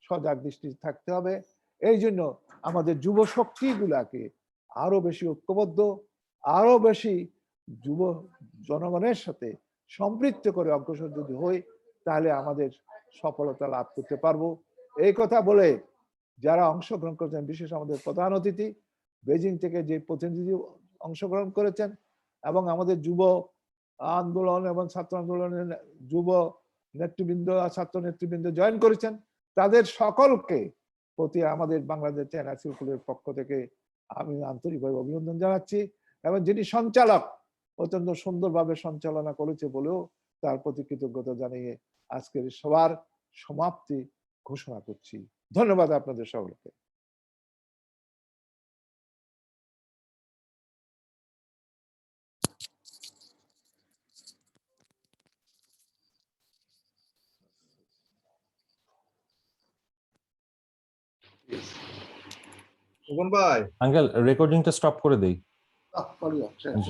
সজাগ দৃষ্টি থাকতে হবে। এই জন্য আমাদের যুব শক্তিগুলাকে আরো বেশি ঐক্যবদ্ধ, আরো বেশি যুব জনগণের সাথে সম্পৃক্ত করে অগ্রসর যদি হই, তাহলে আমাদের সফলতা লাভ করতে পারবো। এই কথা বলে যারা অংশগ্রহণ করেছেন, বিশেষ আমাদের প্রধান অতিথি বেজিং থেকে যে প্রতিনিধি অংশগ্রহণ করেছেন এবং আমাদের যুব আন্দোলন এবং ছাত্র আন্দোলনের যুব নেতৃবৃন্দ, ছাত্র নেতৃবৃন্দ জয়েন করেছেন, তাদের সকলকে প্রতি আমাদের বাংলাদেশ চায়না সার্কুলের পক্ষ থেকে আমি আন্তরিকভাবে অভিনন্দন জানাচ্ছি। এবং যিনি সঞ্চালক অত্যন্ত সুন্দরভাবে সঞ্চালনা করেছে বলেও তার প্রতি কৃতজ্ঞতা জানিয়ে আজকের সবার সমাপ্তি ঘোষণা করছি। ধন্যবাদ আপনাদের সকলকে। খোকন ভাই, আঙ্কেল রেকর্ডিংটা স্টপ করে দেই। শেষ।